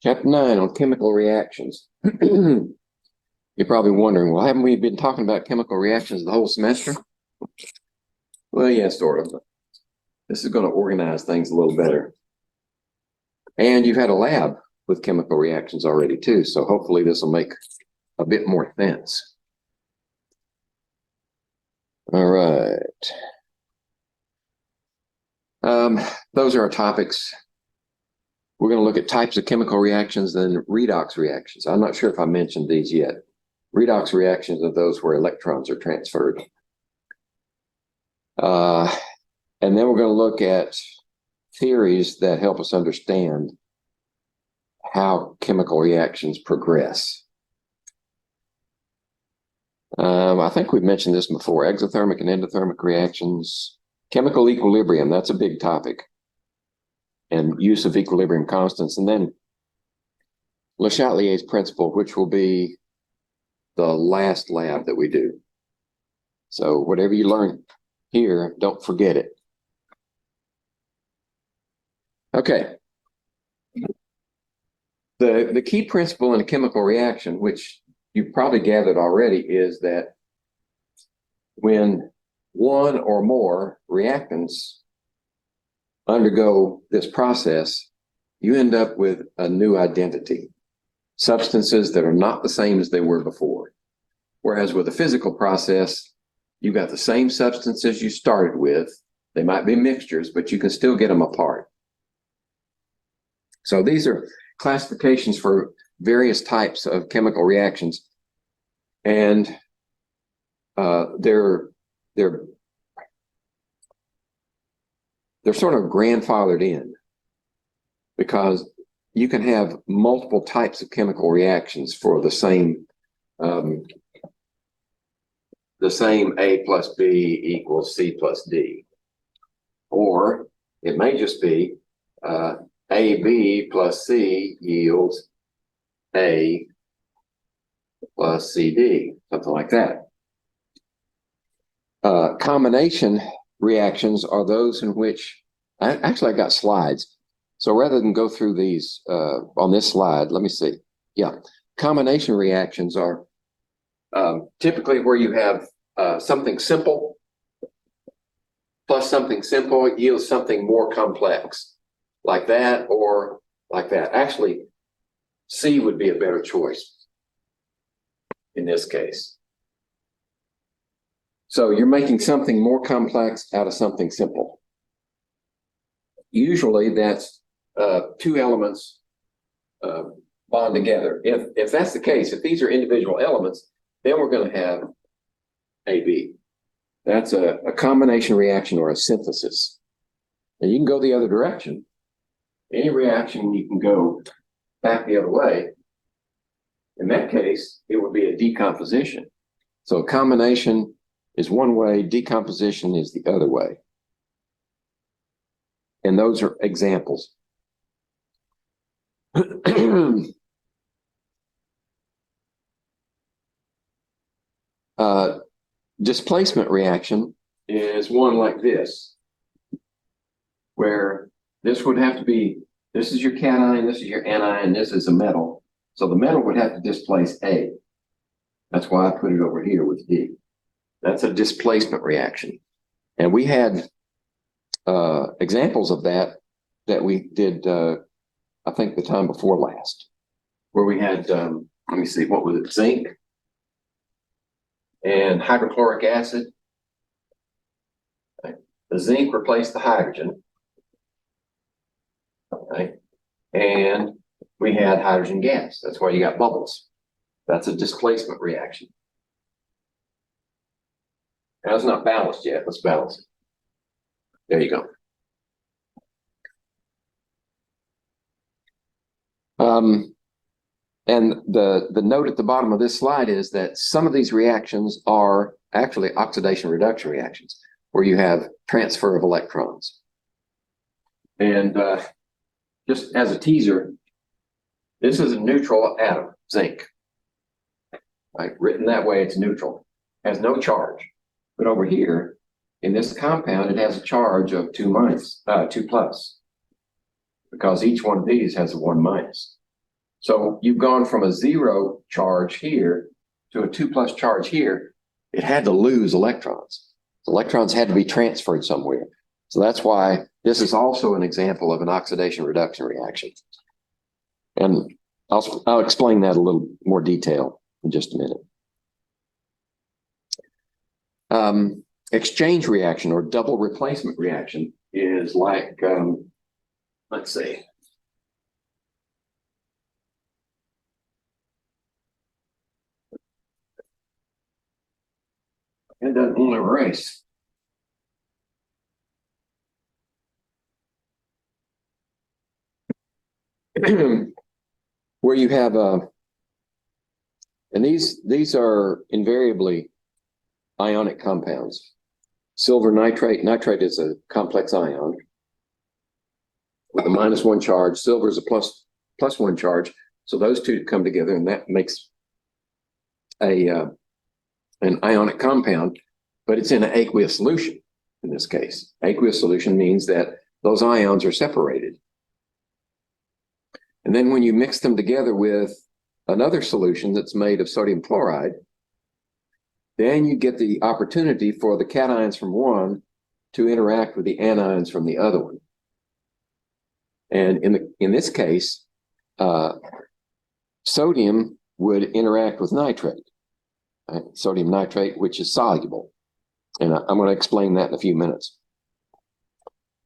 Chapter 9 on chemical reactions. You're probably wondering, well, haven't we been talking about chemical reactions the whole semester? Well, yeah, sort of. This is going to organize things a little better. And you've had a lab with chemical reactions already too, so hopefully this will make a bit more sense. All right. Those are our topics. We're going to look at types of chemical reactions and redox reactions. I'm not sure if I mentioned these yet. Redox reactions are those where electrons are transferred. And then we're going to look at theories that help us understand how chemical reactions progress. I think we've mentioned this before, exothermic and endothermic reactions, chemical equilibrium, that's a big topic, and use of equilibrium constants, and then Le Chatelier's principle, which will be the last lab that we do. So whatever you learn here, don't forget it. Okay. The key principle in a chemical reaction, which you've probably gathered already, is that when one or more reactants undergo this process, you end up with a new identity, substances that are not the same as they were before. Whereas with a physical process, you got the same substances you started with. They might be mixtures, but you can still get them apart. So these are classifications for various types of chemical reactions, and they're sort of grandfathered in because you can have multiple types of chemical reactions for the same A plus B equals C plus D, or it may just be AB plus C yields A plus CD, something like that. Combination reactions are those in which, I got slides. So rather than go through these on this slide, let me see. Yeah, combination reactions are typically where you have something simple plus something simple yields something more complex, like that or like that. Actually, C would be a better choice in this case. So you're making something more complex out of something simple. Usually that's two elements bond together. If that's the case, if these are individual elements, then we're going to have AB. That's a combination reaction or a synthesis. And you can go the other direction. Any reaction, you can go back the other way. In that case, it would be a decomposition. So a combination is one way, decomposition is the other way. And those are examples. Displacement reaction is one like this, where this would have to be, this is your cation, this is your anion, this is a metal. So the metal would have to displace A. That's why I put it over here with D. That's a displacement reaction. And we had examples of that we did, I think the time before last, where we had, let me see, what was it, zinc and hydrochloric acid. Okay. The zinc replaced the hydrogen. Okay. And we had hydrogen gas. That's why you got bubbles. That's a displacement reaction. Now it's not balanced yet. Let's balance it. There you go. And the note at the bottom of this slide is that some of these reactions are actually oxidation reduction reactions, where you have transfer of electrons. And just as a teaser, this is a neutral atom, zinc. Right? Written that way, it's neutral, has no charge. But over here, in this compound, it has a charge of 2 plus, because each one of these has a 1 minus. So you've gone from a 0 charge here to a 2+ charge here. It had to lose electrons. Electrons had to be transferred somewhere. So that's why this is also an example of an oxidation reduction reaction. And I'll explain that a little more detail in just a minute. Exchange reaction or double replacement reaction is like, let's see. It doesn't want to erase. Where you have and these are invariably ionic compounds. Silver nitrate. Nitrate is a complex ion with a -1 charge. Silver is a +1 charge. So those two come together, and that makes an ionic compound, but it's in an aqueous solution in this case. Aqueous solution means that those ions are separated. And then when you mix them together with another solution that's made of sodium chloride, then you get the opportunity for the cations from one to interact with the anions from the other one. And in this case, sodium would interact with nitrate, right? Sodium nitrate, which is soluble. And I'm going to explain that in a few minutes.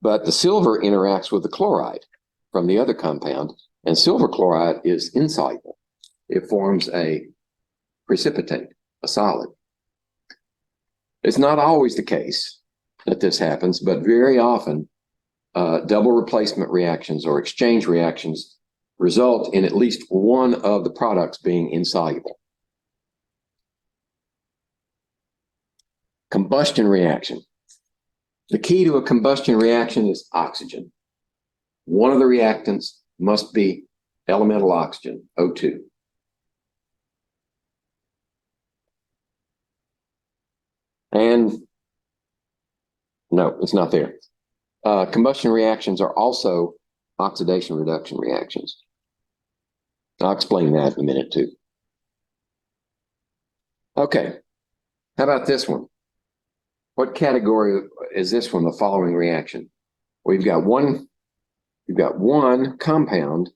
But the silver interacts with the chloride from the other compound, and silver chloride is insoluble. It forms a precipitate, a solid. It's not always the case that this happens, but very often double replacement reactions or exchange reactions result in at least one of the products being insoluble. Combustion reaction. The key to a combustion reaction is oxygen. One of the reactants must be elemental oxygen, O2. And no, it's not there. Combustion reactions are also oxidation reduction reactions. I'll explain that in a minute too. Okay, how about this one? What category is this one, the following reaction? Well, you've got one compound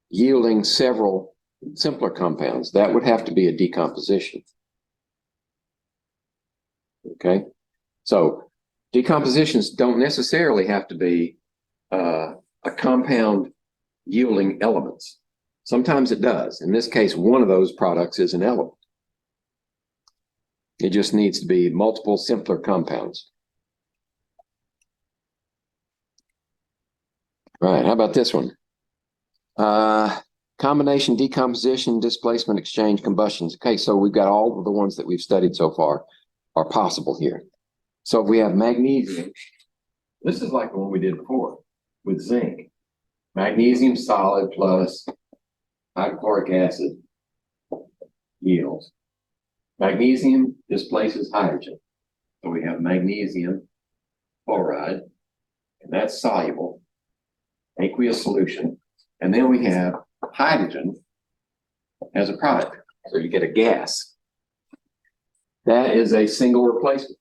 yielding several simpler compounds. That would have to be a decomposition. Okay, so decompositions don't necessarily have to be a compound yielding elements. Sometimes it does. In this case, one of those products is an element. It just needs to be multiple simpler compounds. All right, how about this one? Combination, decomposition, displacement, exchange, combustions. Okay, so we've got all of the ones that we've studied so far are possible here. So if we have magnesium, this is like the one we did before with zinc. Magnesium solid plus hydrochloric acid yields. Magnesium displaces hydrogen. So we have magnesium chloride, and that's soluble, aqueous solution. And then we have hydrogen as a product. So you get a gas. That is a single replacement.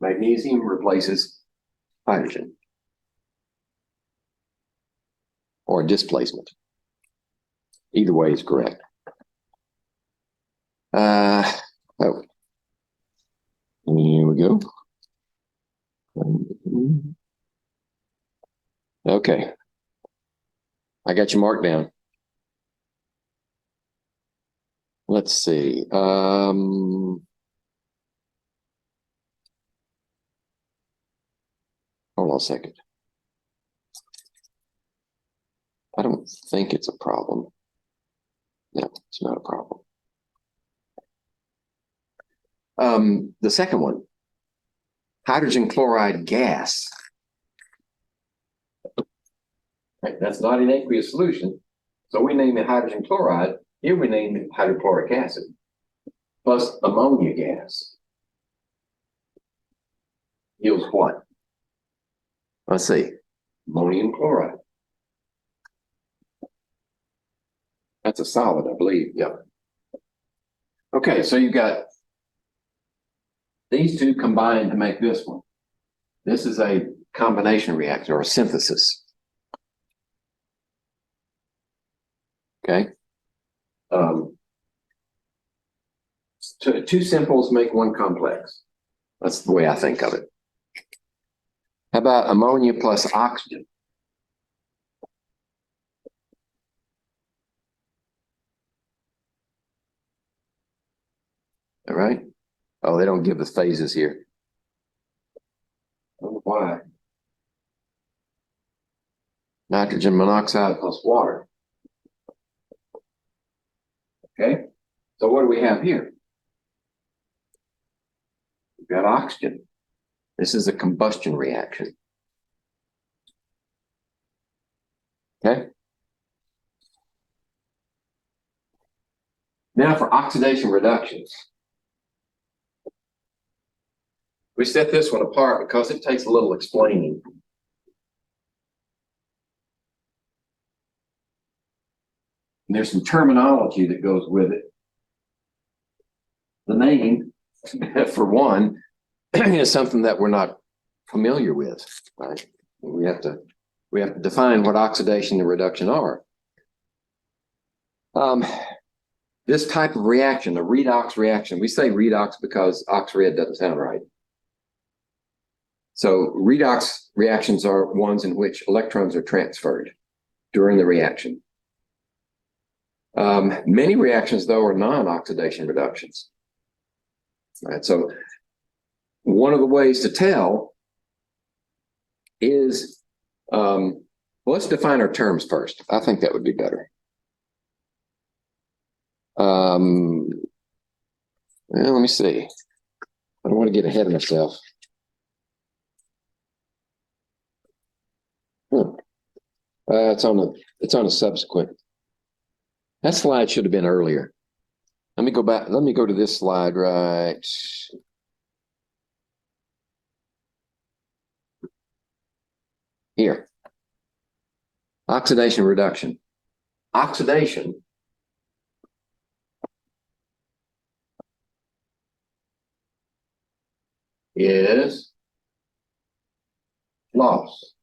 Magnesium replaces hydrogen. Or displacement. Either way is correct. Oh, here we go. Okay. I got you marked down. Let's see. Hold on a second. I don't think it's a problem. No, it's not a problem. The second one, hydrogen chloride gas. Right, that's not an aqueous solution. So we name it hydrogen chloride. Here we name it hydrochloric acid plus ammonia gas. Yields what? Let's see, ammonium chloride. That's a solid, I believe. Yep. Okay, so you've got these two combined to make this one. This is a combination reaction or a synthesis. Okay. Two simples make one complex. That's the way I think of it. How about ammonia plus oxygen? All right. Oh, they don't give the phases here. I don't know why. Nitrogen monoxide plus water. Okay. So what do we have here? We've got oxygen. This is a combustion reaction. Okay. Now for oxidation reductions. We set this one apart because it takes a little explaining. And there's some terminology that goes with it. The name, for one, is something that we're not familiar with, right? We have to define what oxidation and reduction are. This type of reaction, a redox reaction, we say redox because oxyred doesn't sound right. So redox reactions are ones in which electrons are transferred during the reaction. Many reactions, though, are non-oxidation reductions. Right, so one of the ways to tell is, let's define our terms first. I think that would be better. Well, let me see. I don't want to get ahead of myself. It's on a subsequent. That slide should have been earlier. Let me go back. Let me go to this slide right here. Oxidation reduction. Oxidation is loss.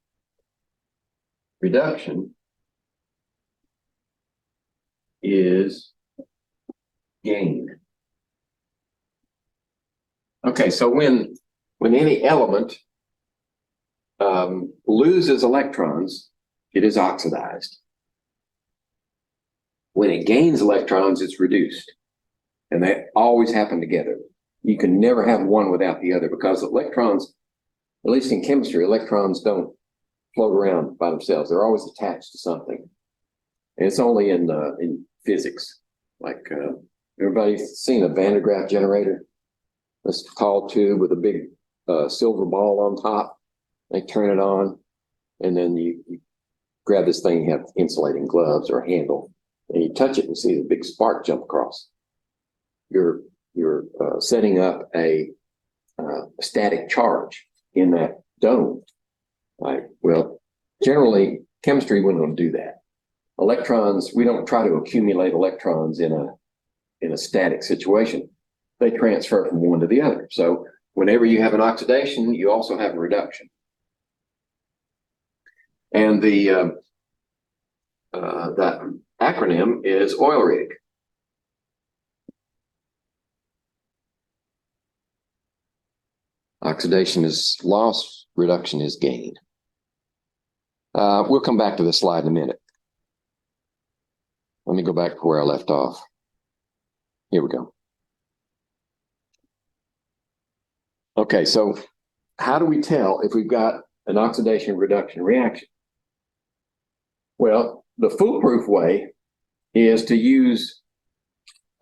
Reduction is gain. Okay, so when any element loses electrons, it is oxidized. When it gains electrons, it's reduced. And they always happen together. You can never have one without the other because electrons, at least in chemistry, electrons don't float around by themselves. They're always attached to something. And it's only in physics. Like everybody's seen a Van de Graaff generator? This tall tube with a big silver ball on top. They turn it on, and then you grab this thing, you have insulating gloves or a handle, and you touch it and see the big spark jump across. You're setting up a static charge in that dome. Right? Well, generally, chemistry wouldn't do that. Electrons, we don't try to accumulate electrons in a static situation. They transfer from one to the other. So whenever you have an oxidation, you also have a reduction. And that acronym is oil rig. Oxidation is loss, reduction is gain. We'll come back to this slide in a minute. Let me go back to where I left off. Here we go. Okay, so how do we tell if we've got an oxidation reduction reaction? Well, the foolproof way is to use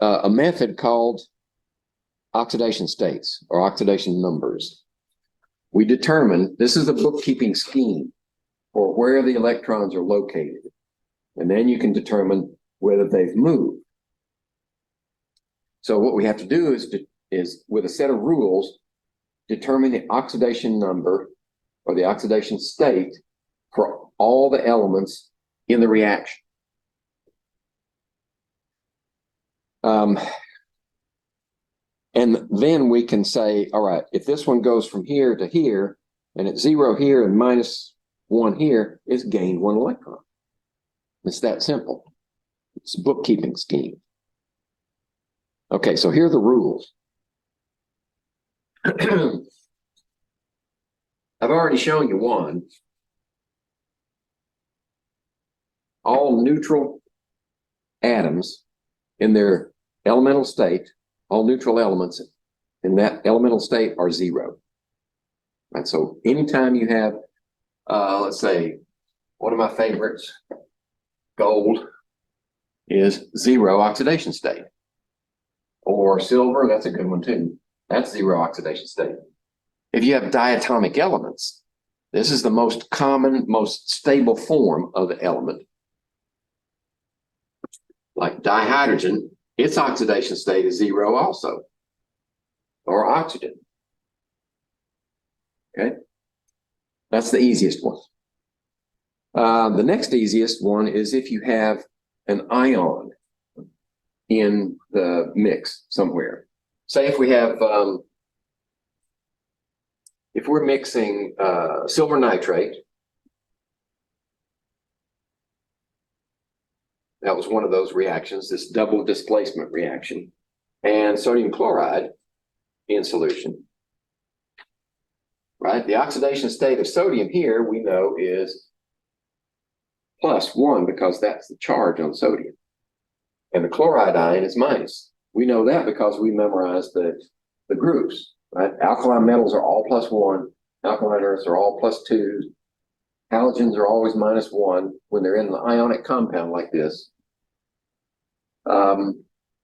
a method called oxidation states or oxidation numbers. We determine, this is a bookkeeping scheme for where the electrons are located. And then you can determine whether they've moved. So what we have to do is with a set of rules, determine the oxidation number or the oxidation state for all the elements in the reaction. And then we can say, all right, if this one goes from here to here, and it's 0 here and -1 here, it's gained 1 electron. It's that simple. It's a bookkeeping scheme. Okay, so here are the rules. I've already shown you one. All neutral atoms in their elemental state, all neutral elements in that elemental state are 0. Right, so anytime you have, let's say, one of my favorites, gold, is 0 oxidation state. Or silver, that's a good one too. That's 0 oxidation state. If you have diatomic elements, this is the most common, most stable form of the element. Like dihydrogen, its oxidation state is 0 also, or oxygen. Okay, that's the easiest one. The next easiest one is if you have an ion in the mix somewhere. Say if we have, if we're mixing silver nitrate, that was one of those reactions, this double displacement reaction, and sodium chloride in solution, right? The oxidation state of sodium here we know is +1 because that's the charge on sodium. And the chloride ion is minus. We know that because we memorized the groups, right? Alkaline metals are all +1, alkaline earths are all +2, halogens are always -1 when they're in an ionic compound like this.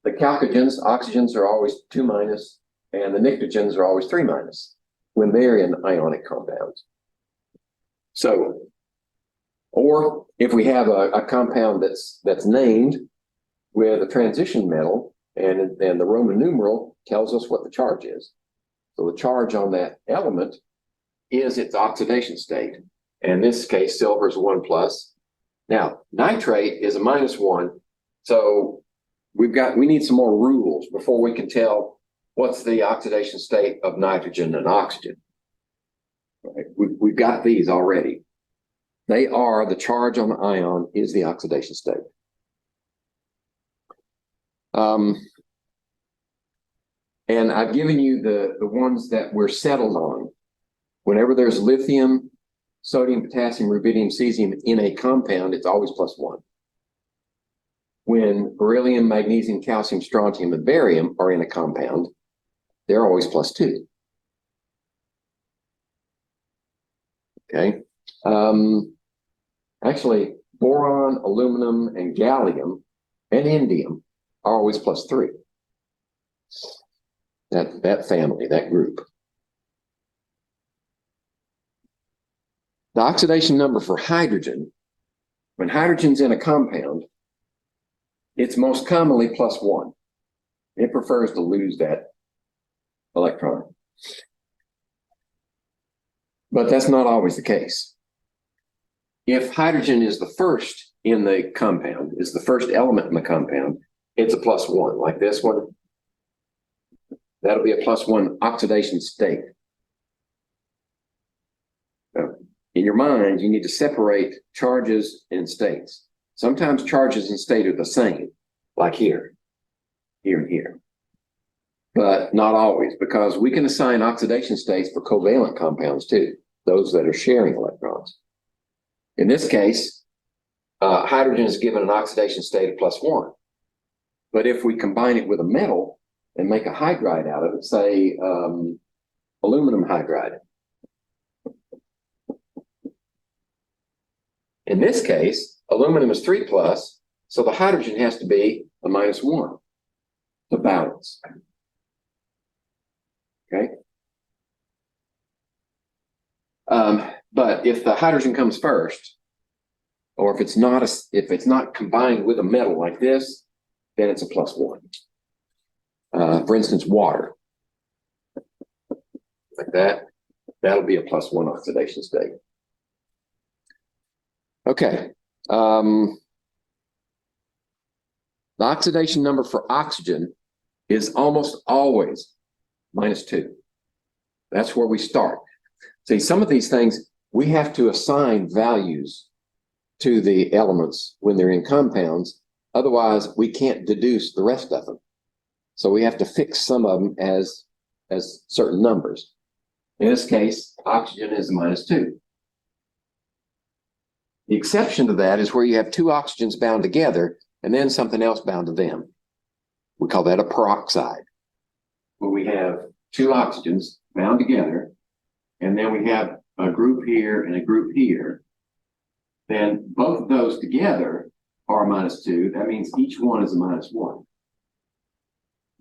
The chalcogens, oxygens are always 2-, and the nitrogens are always 3- when they're in ionic compounds. So, or if we have a compound that's named with a transition metal, and the Roman numeral tells us what the charge is. So the charge on that element is its oxidation state. And in this case, silver is 1+. Now, nitrate is a -1. So we need some more rules before we can tell what's the oxidation state of nitrogen and oxygen. Right? We've got these already. They are the charge on the ion is the oxidation state. And I've given you the ones that we're settled on. Whenever there's lithium, sodium, potassium, rubidium, cesium in a compound, it's always +1. When beryllium, magnesium, calcium, strontium, and barium are in a compound, they're always +2. Okay. Actually, boron, aluminum, and gallium, and indium are always +3. That family, that group. The oxidation number for hydrogen, when hydrogen's in a compound, it's most commonly +1. It prefers to lose that electron. But that's not always the case. If hydrogen is the first in the compound, is the first element in the compound, it's a +1, like this one. That'll be a +1 oxidation state. Now, in your mind, you need to separate charges and states. Sometimes charges and state are the same, like here, here, and here. But not always, because we can assign oxidation states for covalent compounds too, those that are sharing electrons. In this case, hydrogen is given an oxidation state of +1. But if we combine it with a metal and make a hydride out of it, say aluminum hydride. In this case, aluminum is 3+, so the hydrogen has to be a -1 to balance. Okay. But if the hydrogen comes first, or if it's not combined with a metal like this, then it's a +1. For instance, water, like that, that'll be a +1 oxidation state. Okay. The oxidation number for oxygen is almost always -2. That's where we start. See, some of these things, we have to assign values to the elements when they're in compounds. Otherwise, we can't deduce the rest of them. So we have to fix some of them as certain numbers. In this case, oxygen is -2. The exception to that is where you have two oxygens bound together and then something else bound to them. We call that a peroxide, where we have two oxygens bound together, and then we have a group here and a group here. Then both of those together are -2. That means each one is a -1.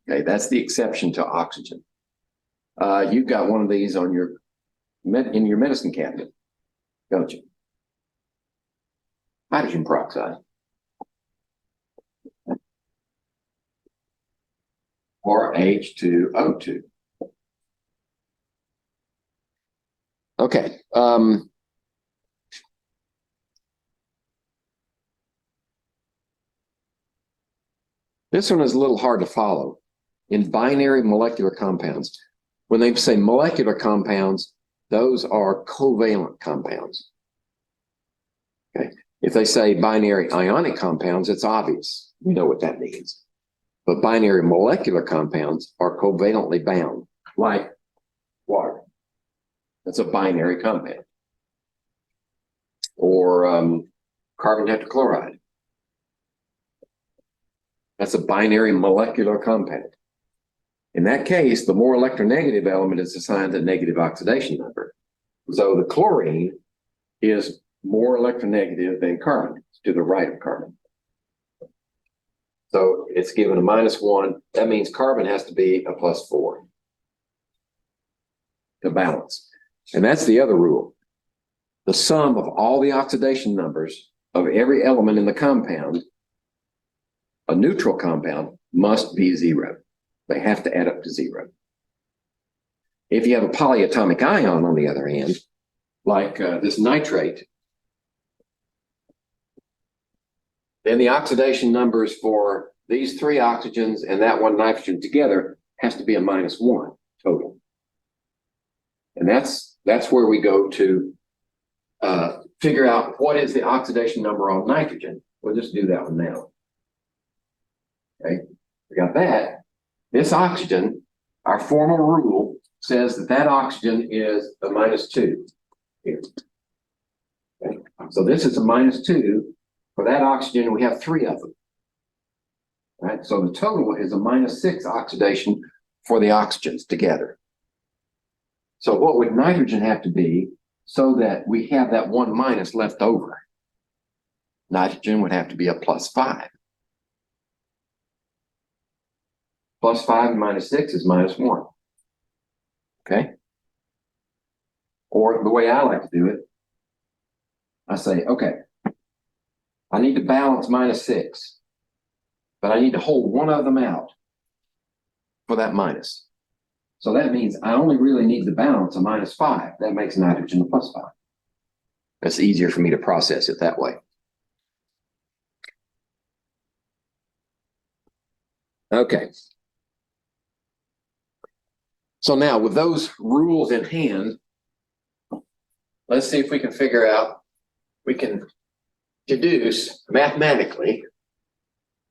Okay, that's the exception to oxygen. You've got one of these on in your medicine cabinet, don't you? Hydrogen peroxide. Or H2O2. Okay. This one is a little hard to follow. In binary molecular compounds, when they say molecular compounds, those are covalent compounds. Okay. If they say binary ionic compounds, it's obvious. We know what that means. But binary molecular compounds are covalently bound, like water. That's a binary compound. Or carbon tetrachloride. That's a binary molecular compound. In that case, the more electronegative element is assigned a negative oxidation number. So the chlorine is more electronegative than carbon, to the right of carbon. So it's given a -1. That means carbon has to be a +4 to balance. And that's the other rule. The sum of all the oxidation numbers of every element in the compound, a neutral compound, must be 0. They have to add up to 0. If you have a polyatomic ion, on the other hand, like this nitrate, then the oxidation numbers for these 3 oxygens and that 1 nitrogen together has to be a -1 total. And that's where we go to figure out what is the oxidation number on nitrogen. We'll just do that one now. Okay, we got that. This oxygen, our formal rule says that oxygen is a -2 here. Okay. So this is a -2. For that oxygen, we have 3 of them. Right? So the total is a -6 oxidation for the oxygens together. So what would nitrogen have to be so that we have that 1 minus left over? Nitrogen would have to be a +5. +5 and -6 is -1. Okay? Or the way I like to do it, I say, okay, I need to balance -6, but I need to hold one of them out for that minus. So that means I only really need to balance a -5. That makes nitrogen a +5. It's easier for me to process it that way. Okay. So now with those rules in hand, let's see if we can figure out, we can deduce mathematically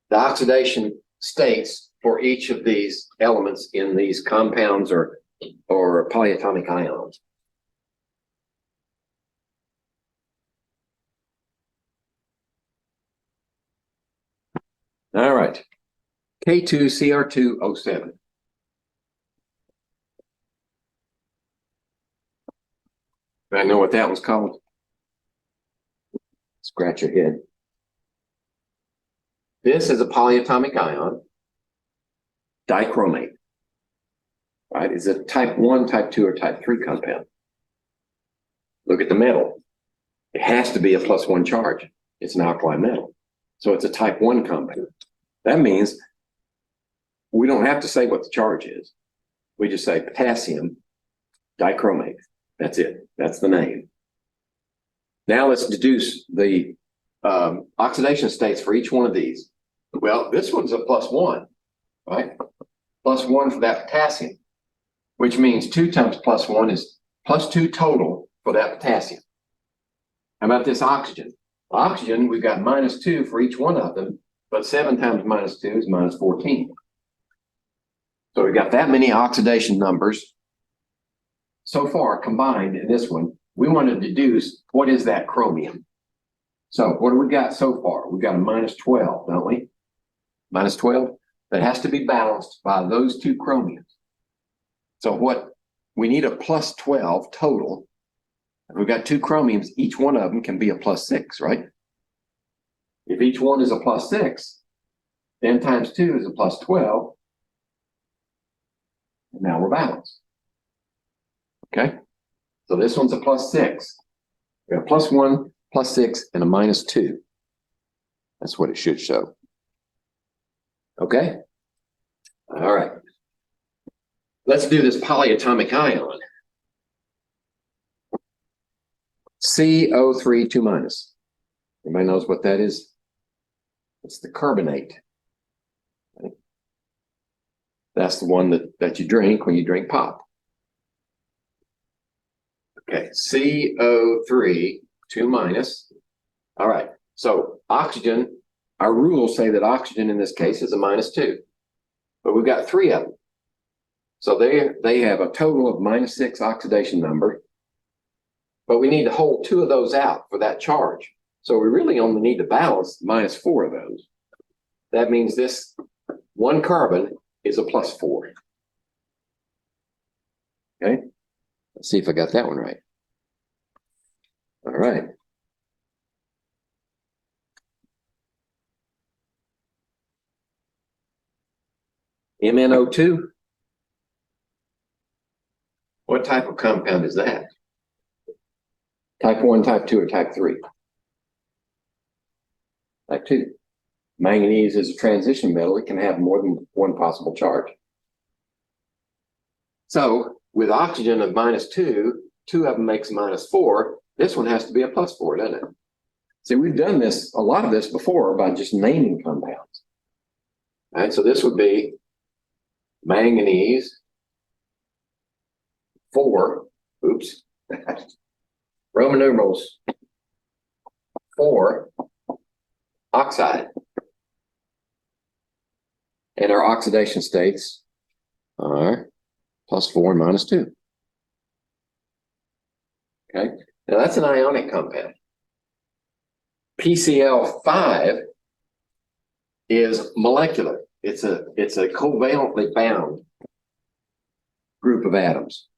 the oxidation states for each of these elements in these compounds or polyatomic ions. All right, K2CR2O7. I know what that one's called. Scratch your head. This is a polyatomic ion, dichromate. Right? Is it type 1, type 2, or type 3 compound? Look at the metal. It has to be a +1 charge. It's an alkali metal. So it's a type 1 compound. That means we don't have to say what the charge is. We just say potassium dichromate. That's it. That's the name. Now let's deduce the oxidation states for each one of these. Well, this one's a +1, right? +1 for that potassium, which means 2 times +1 is +2 total for that potassium. How about this oxygen? Oxygen, we've got -2 for each one of them, but 7 times -2 is -14. So we've got that many oxidation numbers so far combined in this one. We want to deduce what is that chromium. So what do we got so far? We've got a -12, don't we? -12. That has to be balanced by those two chromiums. So what we need a +12 total. If we've got two chromiums, each one of them can be a +6, right? If each one is a +6, then times 2 is a +12. And now we're balanced. Okay? So this one's a +6. We have +1, +6, and a -2. That's what it should show. Okay? All right. Let's do this polyatomic ion. CH203 2-. Everybody knows what that is? It's the carbonate. Okay. That's the one that you drink when you drink pop. Okay, CH203 2-. All right, so oxygen, our rules say that oxygen in this case is a -2, but we've got 3 of them. So they have a total of -6 oxidation number, but we need to hold 2 of those out for that charge. So we really only need to balance -4 of those. That means this one carbon is a +4. Okay, let's see if I got that one right. All right. MnO2. What type of compound is that? Type 1, type 2, or type 3? Type 2. Manganese is a transition metal. It can have more than one possible charge. So with oxygen of -2, 2 of them makes -4. This one has to be a +4, doesn't it? See, we've done this, a lot of this before by just naming compounds. All right, so this would be manganese 4, oops, Roman numerals 4 oxide. And our oxidation states are +4 and -2. Okay, now that's an ionic compound. PCl5 is molecular. It's a covalently bound group of atoms.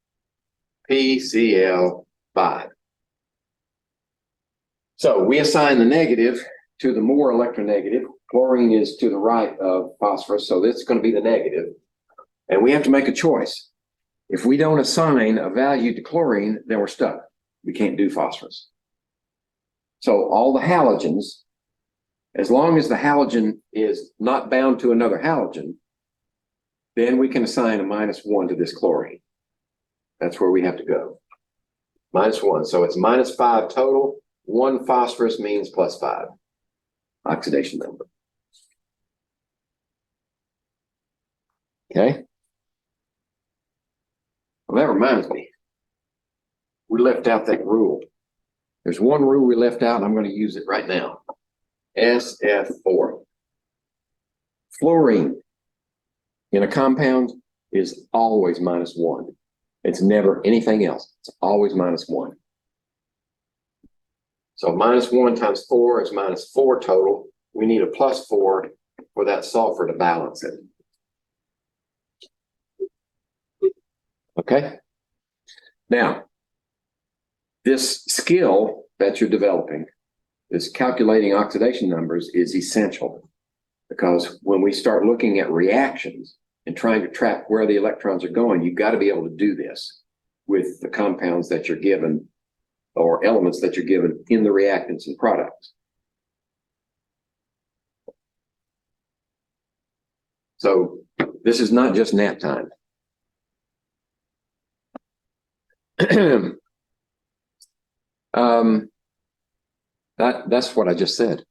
PCl5. So we assign the negative to the more electronegative. Chlorine is to the right of phosphorus, so this is going to be the negative. And we have to make a choice. If we don't assign a value to chlorine, then we're stuck. We can't do phosphorus. So all the halogens, as long as the halogen is not bound to another halogen, then we can assign a -1 to this chlorine. That's where we have to go. -1. So it's -5 total. 1 phosphorus means +5 oxidation number. Okay. Well, that reminds me. We left out that rule. There's one rule we left out, and I'm going to use it right now. SF4. Fluorine in a compound is always -1. It's never anything else. It's always -1. So -1 times 4 is -4 total. We need a +4 for that sulfur to balance it. Okay? Now, this skill that you're developing, this calculating oxidation numbers, is essential, because when we start looking at reactions and trying to track where the electrons are going, you've got to be able to do this with the compounds that you're given or elements that you're given in the reactants and products. So this is not just nap time. That's what I just said.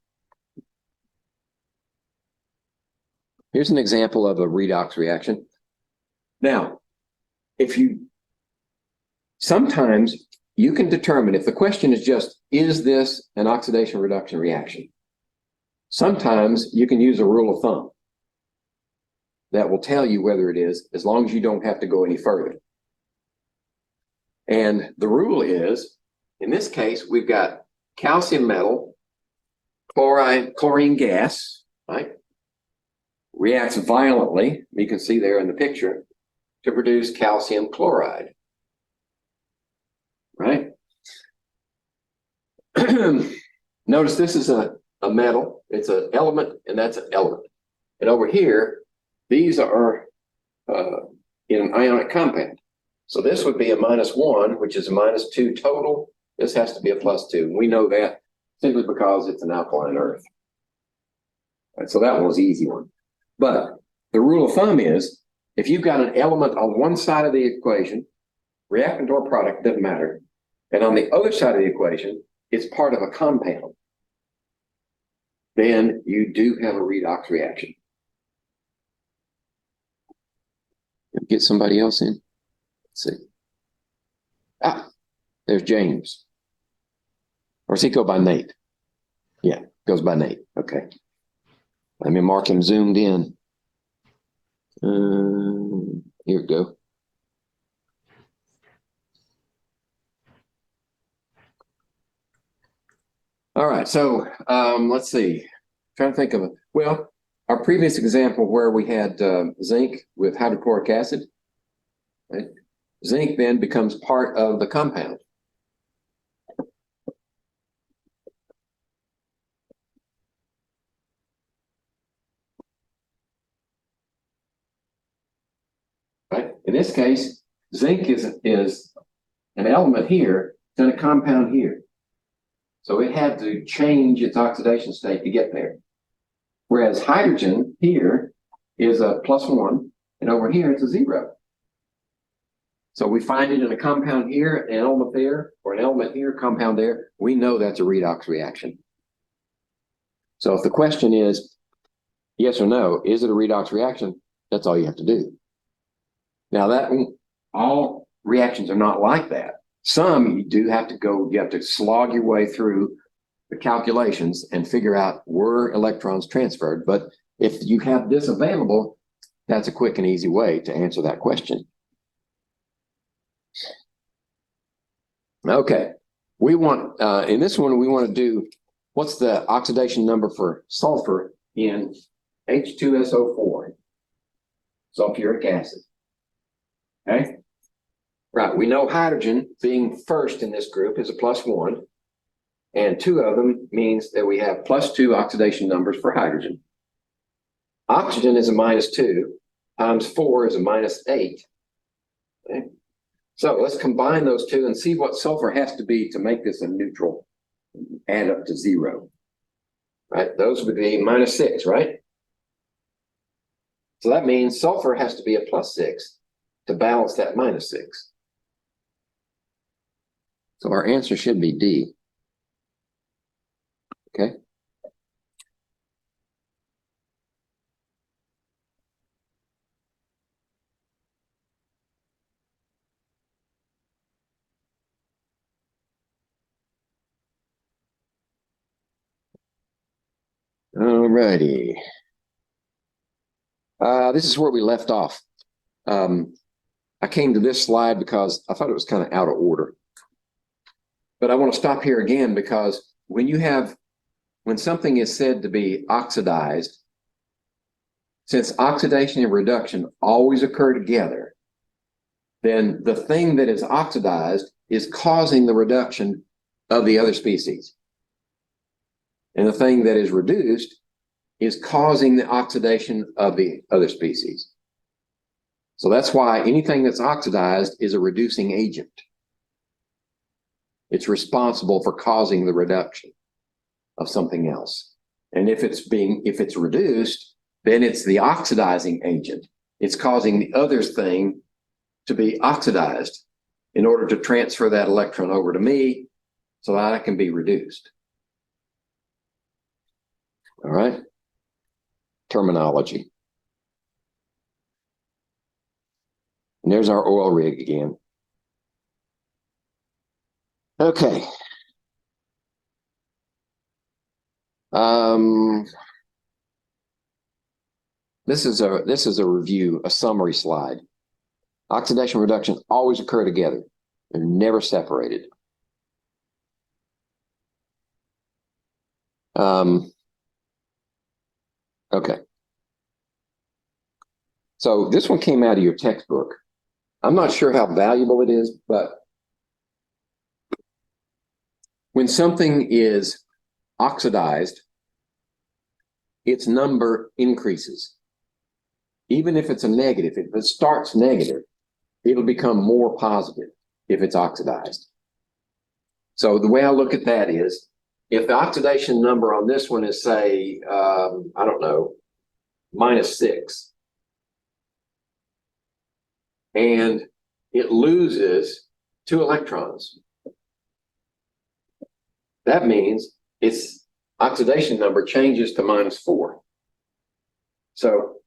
Here's an example of a redox reaction. Now, sometimes you can determine if the question is just, is this an oxidation reduction reaction? Sometimes you can use a rule of thumb that will tell you whether it is, as long as you don't have to go any further. And the rule is, in this case, we've got calcium metal, chlorine gas, right? Reacts violently, you can see there in the picture, to produce calcium chloride, right? Notice this is a metal, it's an element, and that's an element. And over here, these are in an ionic compound. So this would be a -1, which is a -2 total. This has to be a +2. We know that simply because it's an alkaline earth. Right, so that one was an easy one. But the rule of thumb is, if you've got an element on one side of the equation, reactant or product, doesn't matter, and on the other side of the equation, it's part of a compound, then you do have a redox reaction. Get somebody else in. Let's see. There's James. Or does he go by Nate? Yeah, goes by Nate. Okay. Let me mark him zoomed in. Here we go. All right, so let's see. Trying to think of it. Well, our previous example where we had zinc with hydrochloric acid, right? Zinc then becomes part of the compound. Right? In this case, zinc is an element here, it's in a compound here. So it had to change its oxidation state to get there. Whereas hydrogen here is a +1, and over here it's a 0. So we find it in a compound here, an element there, or an element here, compound there. We know that's a redox reaction. So if the question is yes or no, is it a redox reaction? That's all you have to do. Now all reactions are not like that. Some you do have to you have to slog your way through the calculations and figure out were electrons transferred. But if you have this available, that's a quick and easy way to answer that question. Okay, we want, in this one, we want to do, what's the oxidation number for sulfur in H2SO4, sulfuric acid? Okay, right, we know hydrogen being first in this group is a +1, and 2 of them means that we have +2 oxidation numbers for hydrogen. Oxygen is a -2, times 4 is a -8. Okay. So let's combine those two and see what sulfur has to be to make this a neutral, add up to 0. Right, those would be -6, right? So that means sulfur has to be a +6 to balance that -6. So our answer should be D. Okay. All righty. This is where we left off. I came to this slide because I thought it was kind of out of order. But I want to stop here again because when something is said to be oxidized, since oxidation and reduction always occur together, then the thing that is oxidized is causing the reduction of the other species. And the thing that is reduced is causing the oxidation of the other species. So that's why anything that's oxidized is a reducing agent. It's responsible for causing the reduction of something else. And if it's reduced, then it's the oxidizing agent. It's causing the other thing to be oxidized in order to transfer that electron over to me so that it can be reduced. All right. Terminology. And there's our oil rig again. Okay. This is a review, a summary slide. Oxidation reduction always occur together. They're never separated. Okay. So this one came out of your textbook. I'm not sure how valuable it is, but when something is oxidized, its number increases. Even if it's a negative, if it starts negative, it'll become more positive if it's oxidized. So the way I look at that is, if the oxidation number on this one is, say, I don't know, -6, and it loses 2 electrons, that means its oxidation number changes to -4. So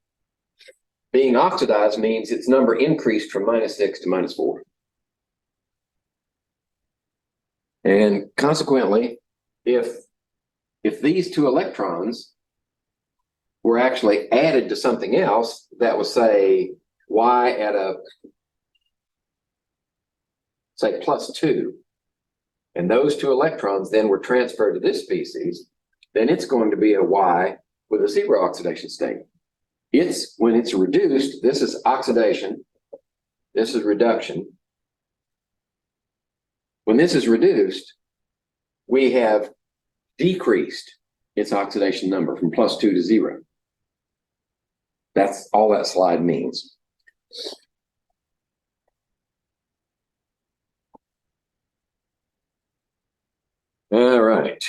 being oxidized means its number increased from -6 to -4. And consequently, if these 2 electrons were actually added to something else that was, say, Y at a, say, +2, and those 2 electrons then were transferred to this species, then it's going to be a Y with a 0 oxidation state. When it's reduced, this is oxidation, this is reduction. When this is reduced, we have decreased its oxidation number from +2 to 0. That's all that slide means. All right.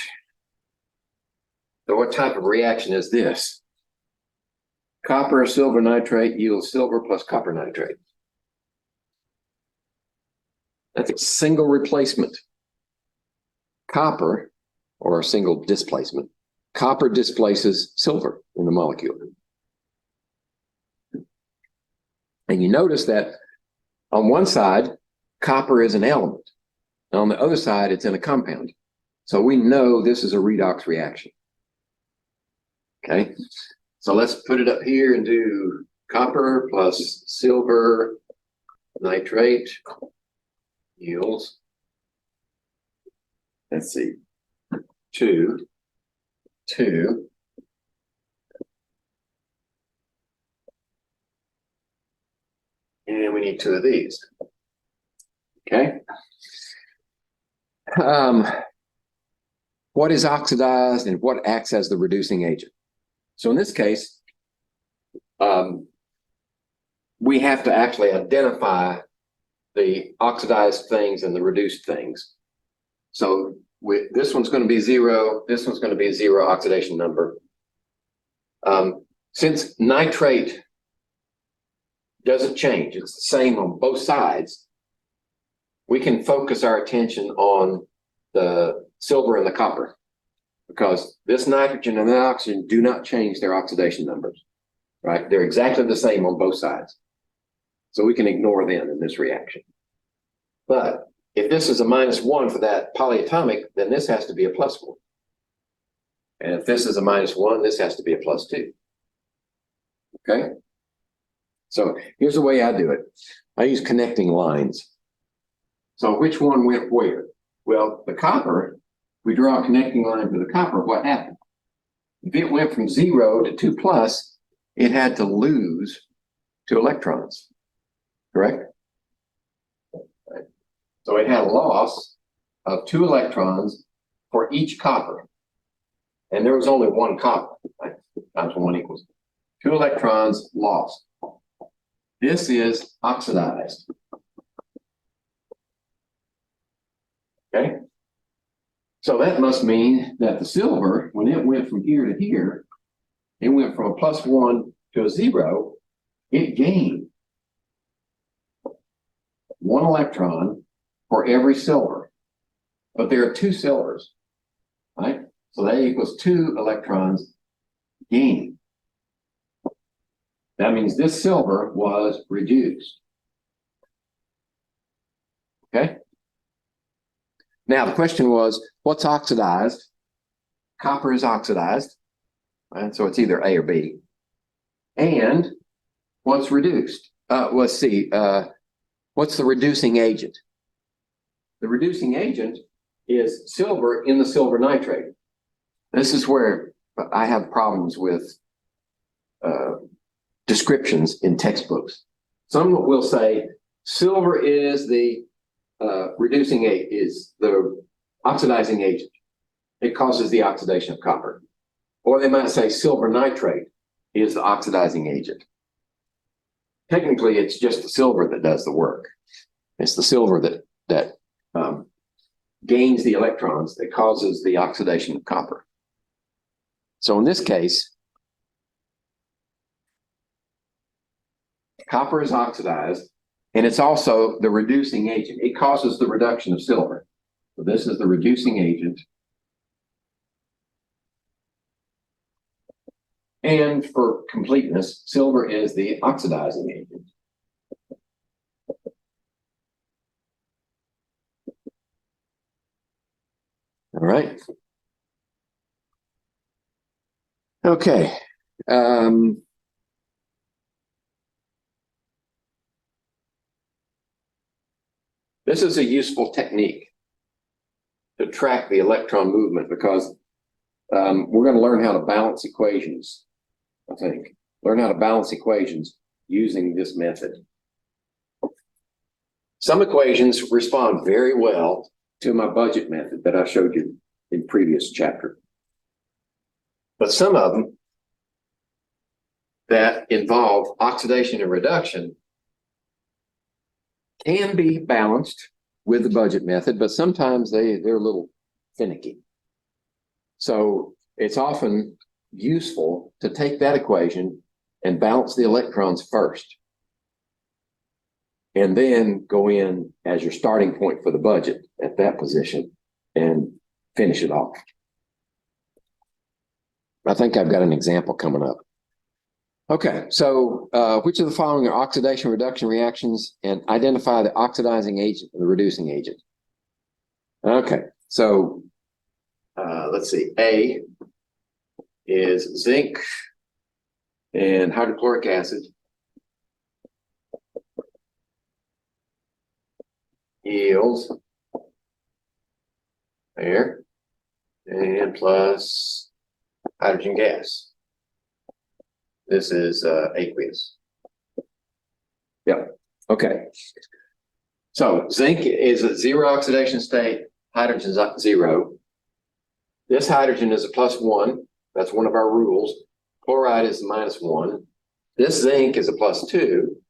So what type of reaction is this? Copper silver nitrate yields silver plus copper nitrate. That's a single replacement. Copper, or a single displacement, copper displaces silver in the molecule. And you notice that on one side, copper is an element. And on the other side, it's in a compound. So we know this is a redox reaction. Okay, so let's put it up here and do copper plus silver nitrate yields, let's see, 2, 2. And we need 2 of these. Okay. What is oxidized and what acts as the reducing agent? So in this case, we have to actually identify the oxidized things and the reduced things. So this one's going to be 0, this one's going to be 0 oxidation number. Since nitrate doesn't change, it's the same on both sides, we can focus our attention on the silver and the copper, because this nitrogen and the oxygen do not change their oxidation numbers, right? They're exactly the same on both sides. So we can ignore them in this reaction. But if this is a -1 for that polyatomic, then this has to be a +1. And if this is a -1, this has to be a +2. Okay? So here's the way I do it. I use connecting lines. So which one went where? Well, the copper, we draw a connecting line for the copper, what happened? If it went from 0 to 2+, it had to lose 2 electrons, correct? Right. So it had a loss of 2 electrons for each copper. And there was only 1 copper, right? Times 1 equals 2 electrons lost. This is oxidized. Okay? So that must mean that the silver, when it went from here to here, it went from a +1 to a 0, it gained 1 electron for every silver. But there are 2 silvers, right? So that equals 2 electrons gained. That means this silver was reduced. Okay. Now the question was, what's oxidized? Copper is oxidized, right? So it's either A or B. And what's reduced? Let's see. What's the reducing agent? The reducing agent is silver in the silver nitrate. This is where I have problems with descriptions in textbooks. Some will say silver is the is the oxidizing agent. It causes the oxidation of copper. Or they might say silver nitrate is the oxidizing agent. Technically, it's just the silver that does the work. It's the silver that gains the electrons that causes the oxidation of copper. So in this case, copper is oxidized, and it's also the reducing agent. It causes the reduction of silver. So this is the reducing agent. And for completeness, silver is the oxidizing agent. All right. Okay. This is a useful technique to track the electron movement because we're going to learn how to balance equations, I think. Learn how to balance equations using this method. Some equations respond very well to my budget method that I showed you in previous chapter. But some of them that involve oxidation and reduction can be balanced with the budget method, but sometimes they're a little finicky. So it's often useful to take that equation and balance the electrons first, and then go in as your starting point for the budget at that position and finish it off. I think I've got an example coming up. Okay, so which of the following are oxidation reduction reactions, and identify the oxidizing agent and the reducing agent? Okay, so let's see. A is zinc and hydrochloric acid yields air and plus hydrogen gas. This is aqueous. Yeah, okay. So zinc is a zero oxidation state, hydrogen is at zero. This hydrogen is a +1. That's one of our rules. Chloride is -1. This zinc is a +2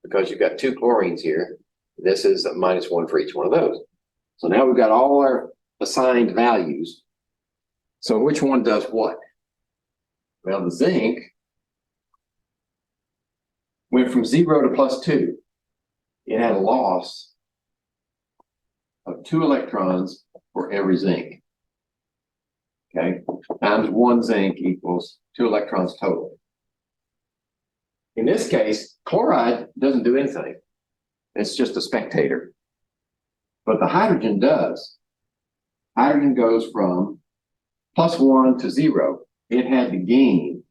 because you've got two chlorines here. This is a -1 for each one of those. So now we've got all our assigned values. So which one does what? Well, the zinc went from 0 to +2. It had a loss of 2 electrons for every zinc. Okay, times 1 zinc equals 2 electrons total. In this case, chloride doesn't do anything. It's just a spectator. But the hydrogen does. Hydrogen goes from +1 to 0. It had to gain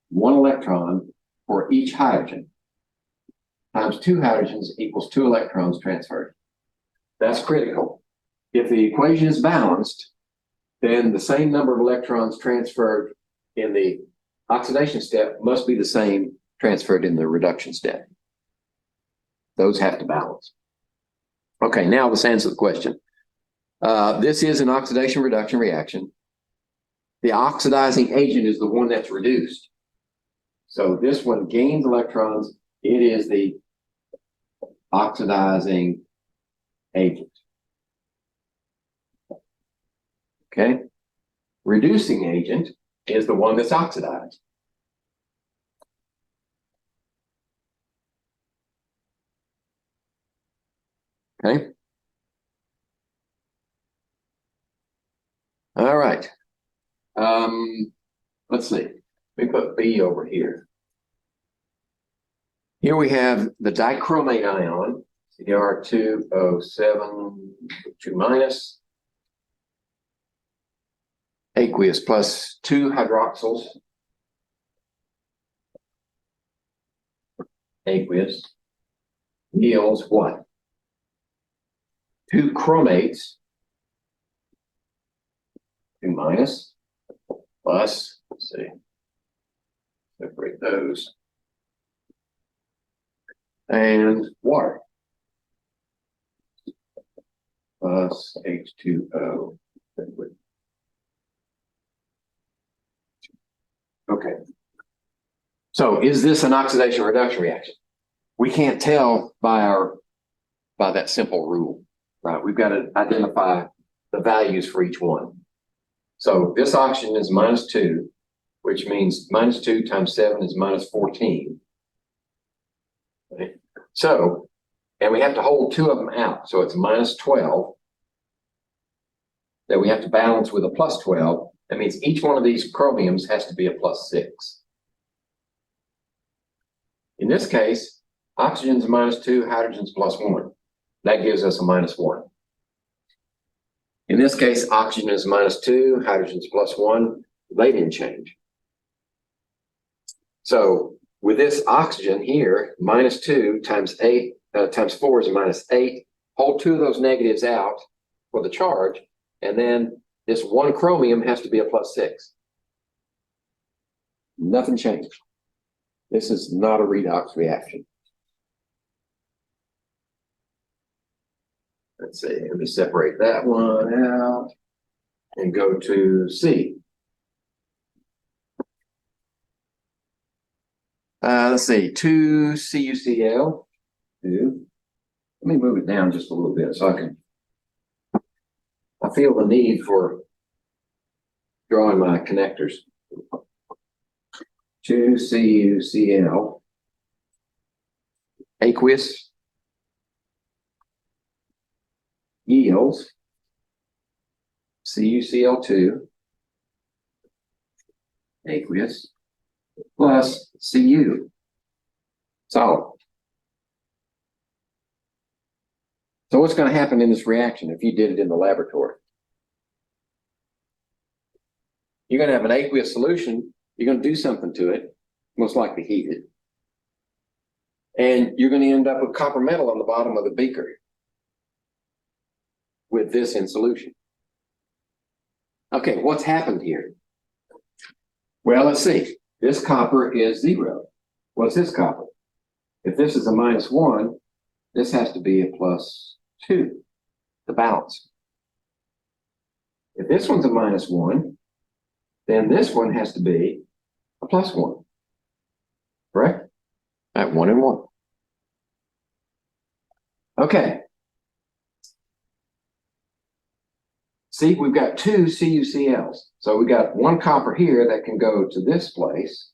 1 electron for each hydrogen. Times 2 hydrogens equals 2 electrons transferred. That's critical. If the equation is balanced, then the same number of electrons transferred in the oxidation step must be the same transferred in the reduction step. Those have to balance. Okay, now let's answer the question. This is an oxidation reduction reaction. The oxidizing agent is the one that's reduced. So this one gains electrons. It is the oxidizing agent. Okay. Reducing agent is the one that's oxidized. Okay. All right. Let's see. Let me put B over here. Here we have the dichromate ion. CR207, 2 minus. Aqueous plus 2 hydroxyls. Aqueous yields what? 2 chromates. 2 minus. Plus, let's see. Separate those. And water. Plus H2O liquid. Okay. So is this an oxidation reduction reaction? We can't tell by that simple rule, right? We've got to identify the values for each one. So this oxygen is -2, which means -2 times 7 is -14. Right? So, and we have to hold 2 of them out. So it's -12 that we have to balance with a +12. That means each one of these chromiums has to be a +6. In this case, oxygen's -2, hydrogen's +1. That gives us a -1. In this case, oxygen is -2, hydrogen's +1. They didn't change. So with this oxygen here, -2 times 8 times 4 is a -8. Hold 2 of those negatives out for the charge, and then this one chromium has to be a +6. Nothing changed. This is not a redox reaction. Let's see, let me separate that one out and go to C. Let's see, 2 CuCl. 2. Let me move it down just a little bit so I feel the need for drawing my connectors. 2 CuCl. Aqueous yields CuCl2 aqueous plus Cu solid. So what's going to happen in this reaction if you did it in the laboratory? You're going to have an aqueous solution. You're going to do something to it, most likely heat it. And you're going to end up with copper metal on the bottom of the beaker with this in solution. Okay, what's happened here? Well, let's see. This copper is 0. What's this copper? If this is a -1, this has to be a +2 to balance. If this one's a -1, then this one has to be a +1. Correct? At 1 and 1. Okay. See, we've got 2 CuCls. So we got one copper here that can go to this place.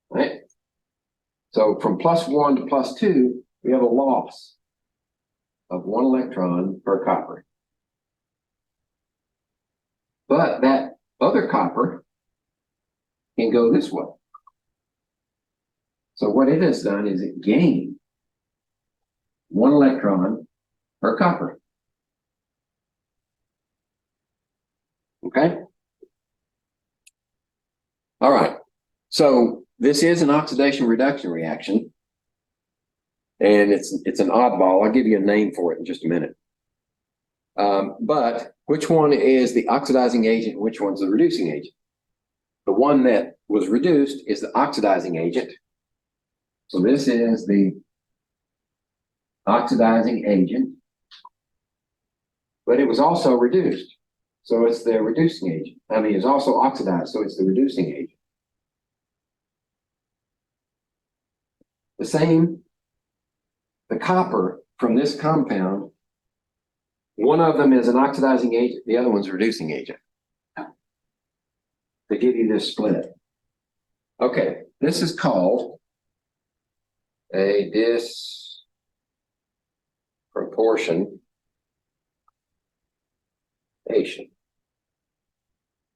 Right? So from +1 to +2, we have a loss of 1 electron per copper. But that other copper can go this way. So what it has done is it gained 1 electron per copper. Okay? All right. So this is an oxidation reduction reaction. And it's an oddball. I'll give you a name for it in just a minute. But which one is the oxidizing agent? Which one's the reducing agent? The one that was reduced is the oxidizing agent. So this is the oxidizing agent, but it was also reduced. So it's the reducing agent. I mean, it's also oxidized, so it's the reducing agent. The copper from this compound, one of them is an oxidizing agent, the other one's a reducing agent. To give you this split. Okay, this is called a disproportion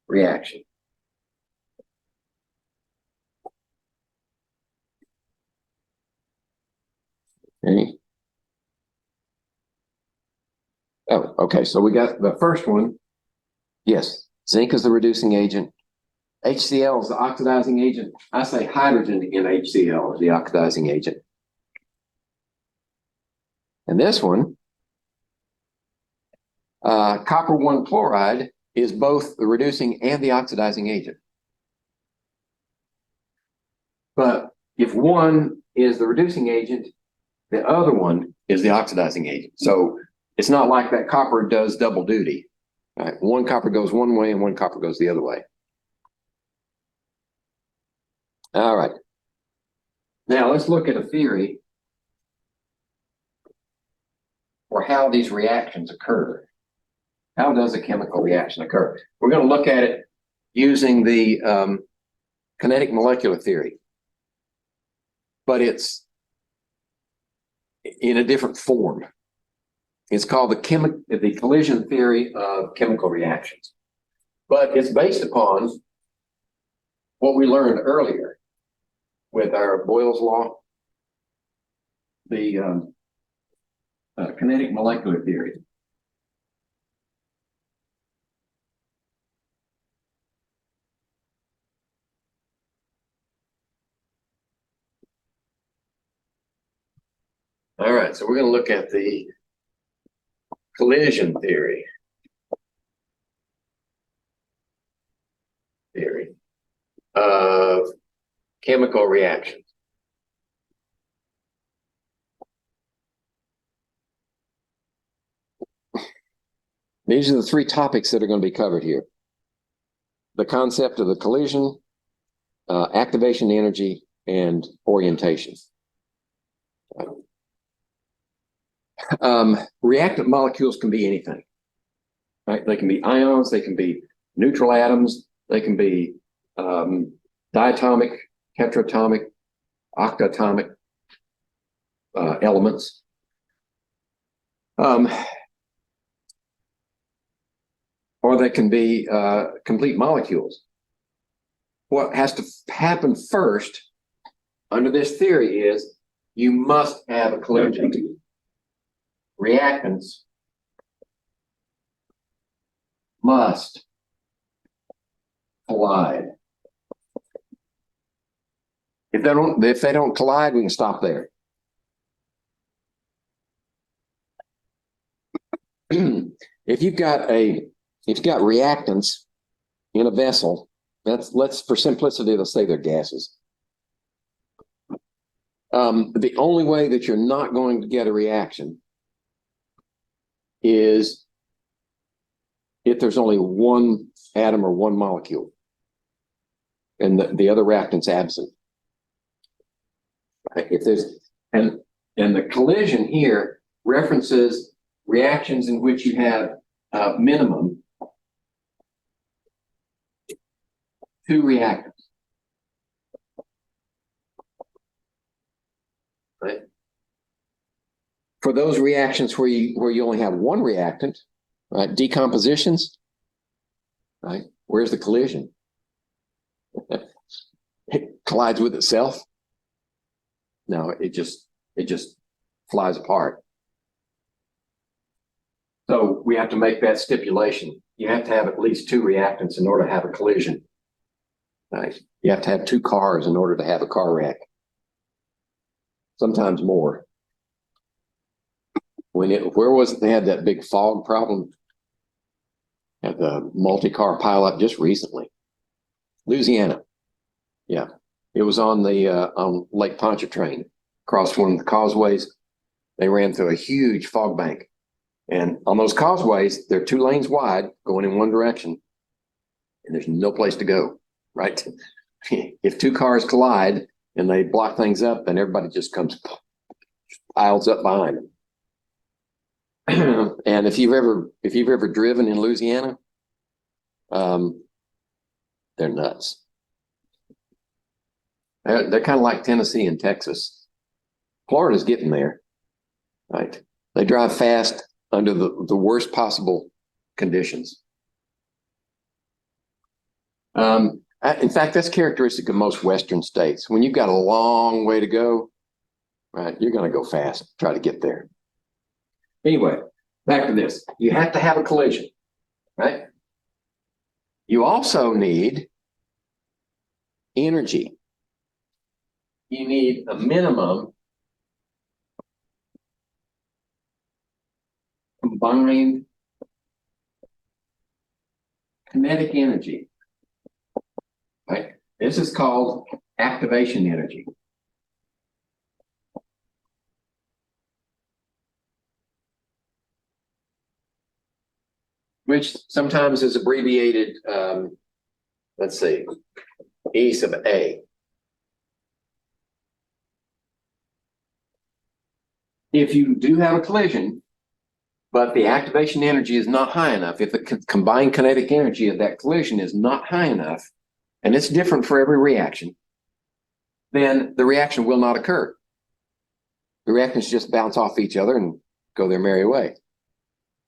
reaction. Okay. Oh, okay. So we got the first one. Yes, zinc is the reducing agent. HCl is the oxidizing agent. I say hydrogen in HCl is the oxidizing agent. And this one, copper 1 chloride is both the reducing and the oxidizing agent. But if one is the reducing agent, the other one is the oxidizing agent. So it's not like that copper does double duty. Right? One copper goes one way and one copper goes the other way. All right. Now let's look at a theory for how these reactions occur. How does a chemical reaction occur? We're going to look at it using the kinetic molecular theory, but it's in a different form. It's called the collision theory of chemical reactions, but it's based upon what we learned earlier with our Boyle's law, the kinetic molecular theory. All right, so we're going to look at the collision theory of chemical reactions. These are the three topics that are going to be covered here. The concept of the collision, activation energy, and orientation. Reactant molecules can be anything. Right? They can be ions, they can be neutral atoms, they can be diatomic, tetratomic, octatomic elements. Or they can be complete molecules. What has to happen first under this theory is you must have a collision. Reactants must collide. If they don't collide, we can stop there. If you've got reactants in a vessel, let's for simplicity, let's say they're gases. The only way that you're not going to get a reaction is if there's only one atom or one molecule and the other reactant's absent. Right? If there's and the collision here references reactions in which you have minimum two reactants. Right? For those reactions where you only have one reactant, right? Decompositions, right? Where's the collision? It collides with itself. No, it just flies apart. So we have to make that stipulation. You have to have at least two reactants in order to have a collision. Right? You have to have two cars in order to have a car wreck. Sometimes more. Where was it they had that big fog problem at the multi-car pileup just recently? Louisiana. Yeah. It was on the on Lake Pontchartrain, across one of the causeways. They ran through a huge fog bank. And on those causeways, they're 2 lanes wide going in one direction. And there's no place to go, right? If 2 cars collide and they block things up, then everybody just piles up behind them. And if you've ever driven in Louisiana, they're nuts. They're kind of like Tennessee and Texas. Florida's getting there, right? They drive fast under the worst possible conditions. In fact, that's characteristic of most Western states. When you've got a long way to go, right? You're going to go fast, try to get there. Anyway, back to this. You have to have a collision, right? You also need energy. You need a minimum combined kinetic energy, right? This is called activation energy. Which sometimes is abbreviated, let's see, E sub A. If you do have a collision, but the activation energy is not high enough, if the combined kinetic energy of that collision is not high enough, and it's different for every reaction, then the reaction will not occur. The reactions just bounce off each other and go their merry way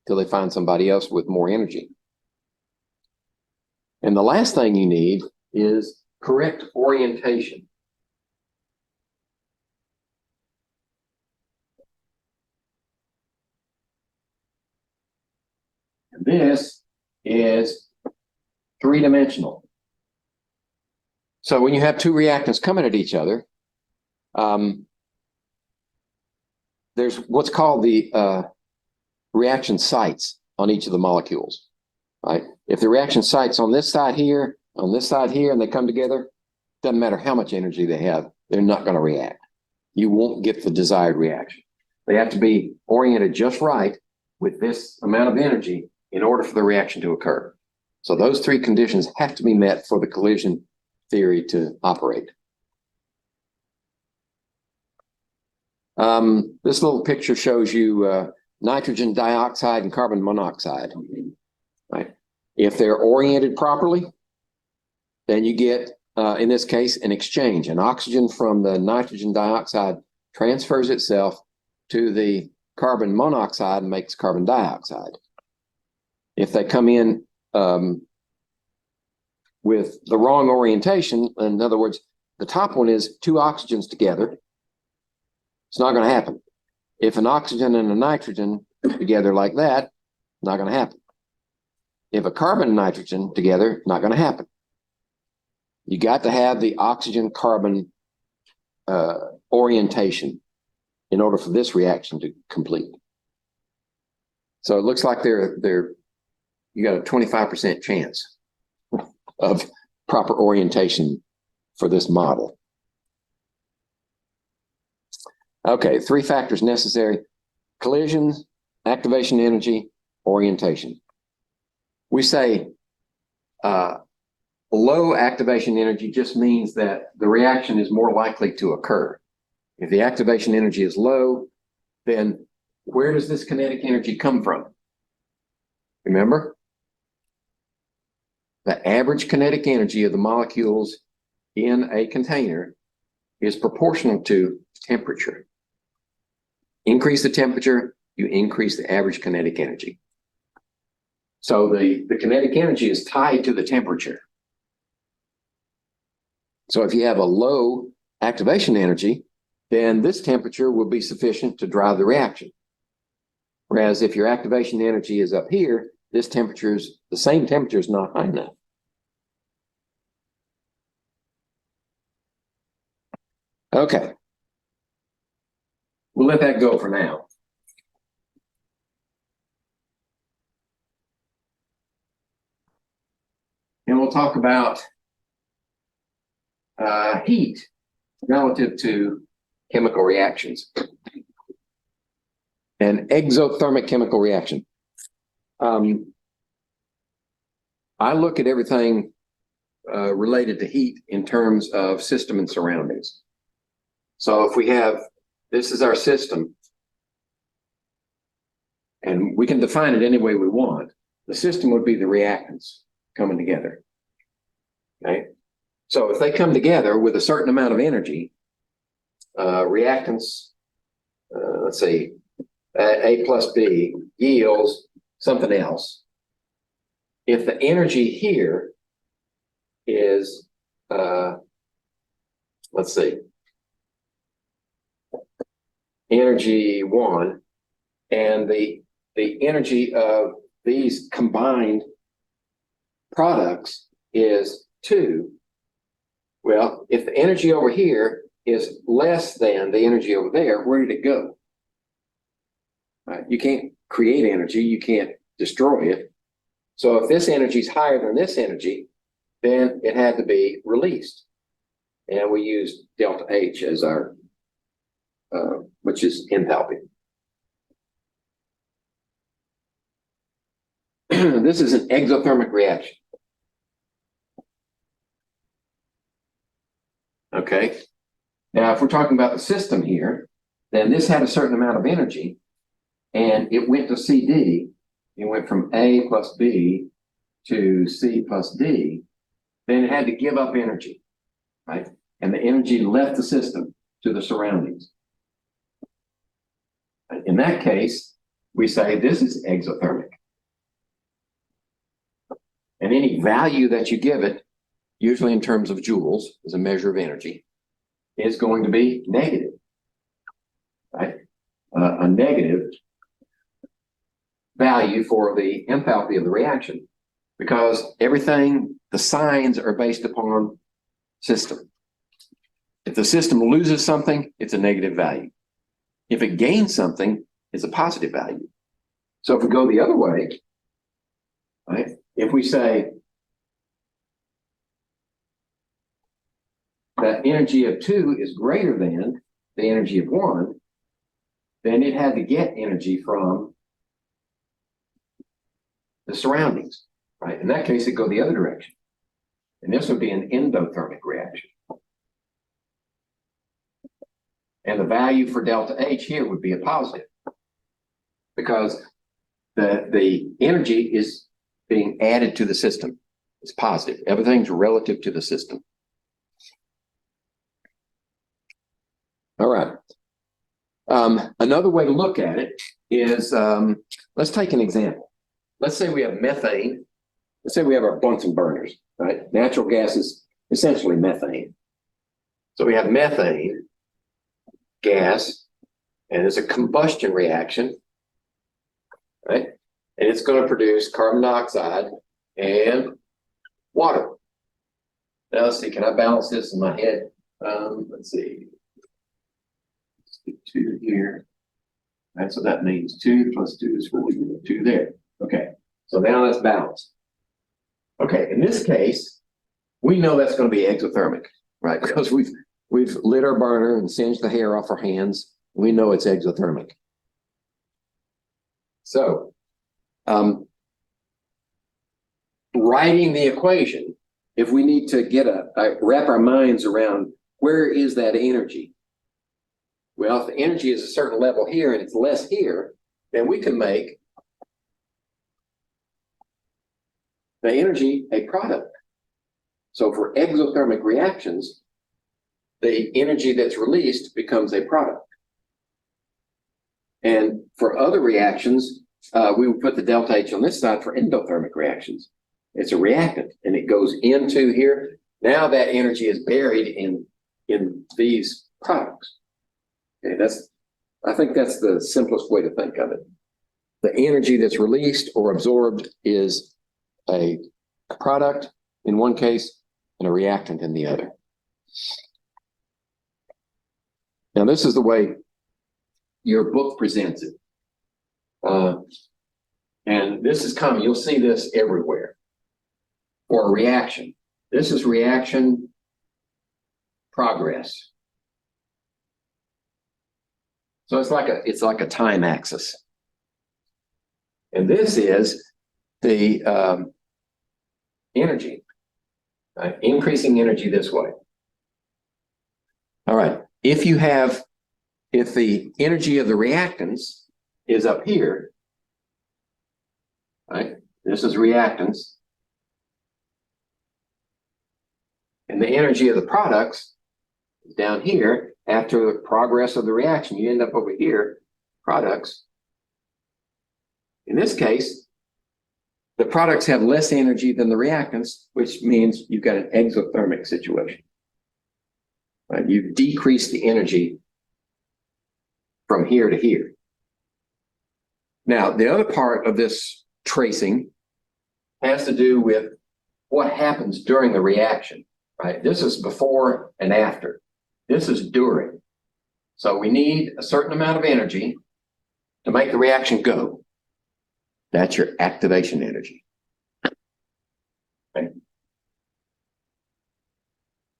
till they find somebody else with more energy. And the last thing you need is correct orientation. And this is three-dimensional. So when you have two reactants coming at each other, there's what's called the reaction sites on each of the molecules, right? If the reaction sites on this side here, and they come together, doesn't matter how much energy they have, they're not going to react. You won't get the desired reaction. They have to be oriented just right with this amount of energy in order for the reaction to occur. So those three conditions have to be met for the collision theory to operate. This little picture shows you nitrogen dioxide and carbon monoxide, right? If they're oriented properly, then you get, in this case, an exchange. An oxygen from the nitrogen dioxide transfers itself to the carbon monoxide and makes carbon dioxide. If they come in with the wrong orientation, in other words, the top one is two oxygens together, it's not going to happen. If an oxygen and a nitrogen together like that, not going to happen. If a carbon and nitrogen together, not going to happen. You got to have the oxygen-carbon orientation in order for this reaction to complete. So it looks like you got a 25% chance of proper orientation for this model. Okay, three factors necessary: collisions, activation energy, orientation. We say low activation energy just means that the reaction is more likely to occur. If the activation energy is low, then where does this kinetic energy come from? Remember? The average kinetic energy of the molecules in a container is proportional to temperature. Increase the temperature, you increase the average kinetic energy. So the kinetic energy is tied to the temperature. So if you have a low activation energy, then this temperature will be sufficient to drive the reaction. Whereas if your activation energy is up here, the same temperature is not high enough. Okay. We'll let that go for now. And we'll talk about heat relative to chemical reactions. An exothermic chemical reaction. I look at everything related to heat in terms of system and surroundings. So if we have, this is our system, and we can define it any way we want. The system would be the reactants coming together, okay? So if they come together with a certain amount of energy, reactants, let's say A plus B yields something else. If the energy here is, let's see, energy 1, and the energy of these combined products is 2. Well, if the energy over here is less than the energy over there, where did it go? Right? You can't create energy, you can't destroy it. So if this energy is higher than this energy, then it had to be released. And we use delta H as our, which is enthalpy. This is an exothermic reaction. Okay. Now, if we're talking about the system here, then this had a certain amount of energy, and it went to CD. It went from A plus B to C plus D. Then it had to give up energy, right? And the energy left the system to the surroundings. In that case, we say this is exothermic. And any value that you give it, usually in terms of joules, as a measure of energy, is going to be negative, right? A negative value for the enthalpy of the reaction, because everything, the signs are based upon system. If the system loses something, it's a negative value. If it gains something, it's a positive value. So if we go the other way, right? If we say that energy of 2 is greater than the energy of 1, then it had to get energy from the surroundings, right? In that case, it'd go the other direction. And this would be an endothermic reaction. And the value for delta H here would be a positive, because the energy is being added to the system. It's positive. Everything's relative to the system. All right. Another way to look at it is, let's take an example. Let's say we have methane. Let's say we have our Bunsen burners, right? Natural gas is essentially methane. So we have methane gas, and it's a combustion reaction, right? And it's going to produce carbon dioxide and water. Now let's see, can I balance this in my head? Let's see. Let's do 2 here. That's what that means. 2 plus 2 is 4. 2 there. Okay. So now let's balance. Okay, in this case, we know that's going to be exothermic, right? Because we've lit our burner and singed the hair off our hands. We know it's exothermic. So, writing the equation, if we need to get wrap our minds around where is that energy? Well, if the energy is a certain level here and it's less here, then we can make the energy a product. So for exothermic reactions, the energy that's released becomes a product. And for other reactions, we would put the delta H on this side for endothermic reactions. It's a reactant, and it goes into here. Now that energy is buried in these products. Okay, I think that's the simplest way to think of it. The energy that's released or absorbed is a product in one case and a reactant in the other. Now, this is the way your book presents it. And this is common. You'll see this everywhere. For a reaction, this is reaction progress. So it's like a time axis. And this is the energy, right? Increasing energy this way. All right. If the energy of the reactants is up here, right? This is reactants. And the energy of the products is down here. After the progress of the reaction, you end up over here, products. In this case, the products have less energy than the reactants, which means you've got an exothermic situation. Right? You've decreased the energy from here to here. Now, the other part of this tracing has to do with what happens during the reaction, right? This is before and after. This is during. So we need a certain amount of energy to make the reaction go. That's your activation energy. Okay.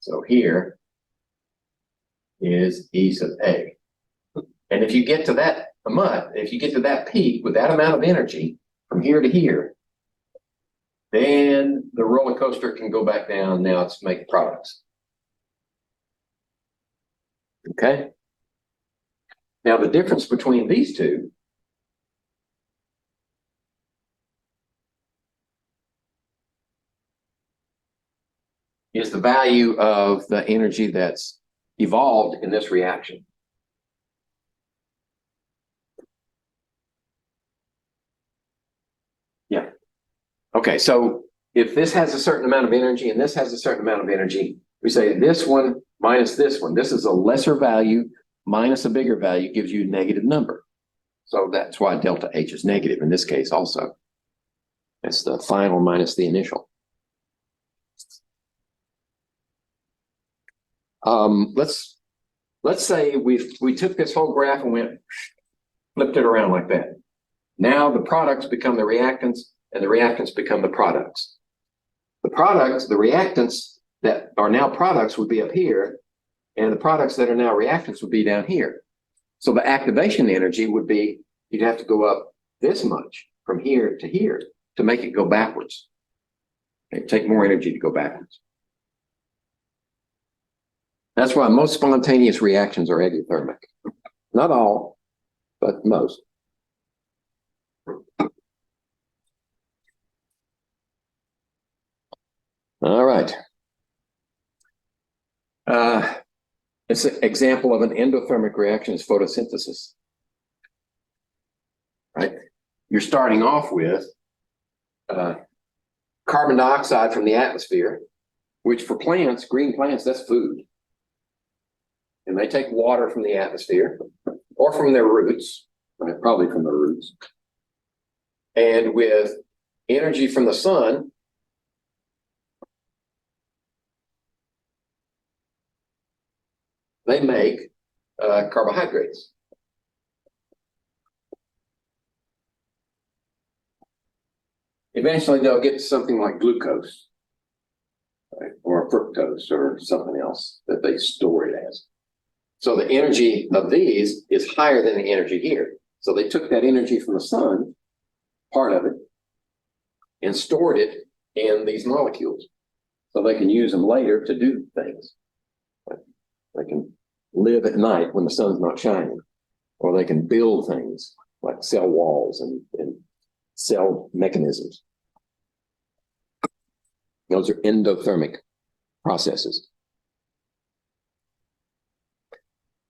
So here is E sub A. And if you get to that if you get to that peak with that amount of energy from here to here, then the roller coaster can go back down. Now it's make products. Okay. Now the difference between these two is the value of the energy that's evolved in this reaction. Yeah. Okay, so if this has a certain amount of energy and this has a certain amount of energy, we say this one minus this one. This is a lesser value minus a bigger value gives you a negative number. So that's why delta H is negative in this case also. That's the final minus the initial. Let's say we took this whole graph and flipped it around like that. Now the products become the reactants, and the reactants become the products. The reactants that are now products would be up here, and the products that are now reactants would be down here. So the activation energy would be, you'd have to go up this much from here to here to make it go backwards. It'd take more energy to go backwards. That's why most spontaneous reactions are exothermic. Not all, but most. All right. It's an example of an endothermic reaction is photosynthesis. Right? You're starting off with carbon dioxide from the atmosphere, which for plants, green plants, that's food. And they take water from the atmosphere or from their roots, right? Probably from their roots. And with energy from the sun, they make carbohydrates. Eventually, they'll get to something like glucose, right? Or fructose or something else that they store it as. So the energy of these is higher than the energy here. So they took that energy from the sun, part of it, and stored it in these molecules. So they can use them later to do things. They can live at night when the sun's not shining, or they can build things like cell walls and cell mechanisms. Those are endothermic processes.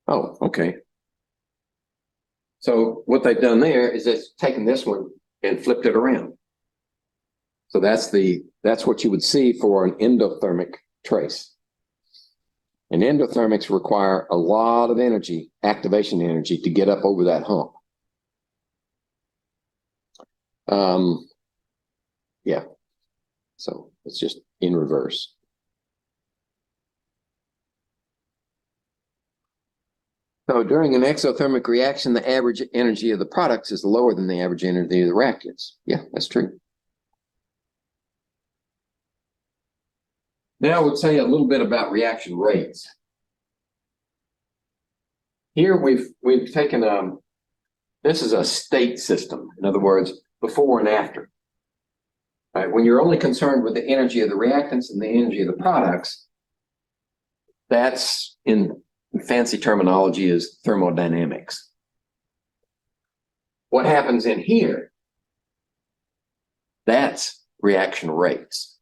Oh, okay. So what they've done there is it's taken this one and flipped it around. So that's what you would see for an endothermic trace. And endothermics require a lot of energy, activation energy, to get up over that hump. Yeah. So it's just in reverse. So during an exothermic reaction, the average energy of the products is lower than the average energy of the reactants. Yeah, that's true. Now we'll tell you a little bit about reaction rates. Here we've taken this is a state system. In other words, before and after. Right? When you're only concerned with the energy of the reactants and the energy of the products, that's in fancy terminology is thermodynamics. What happens in here, that's reaction rates.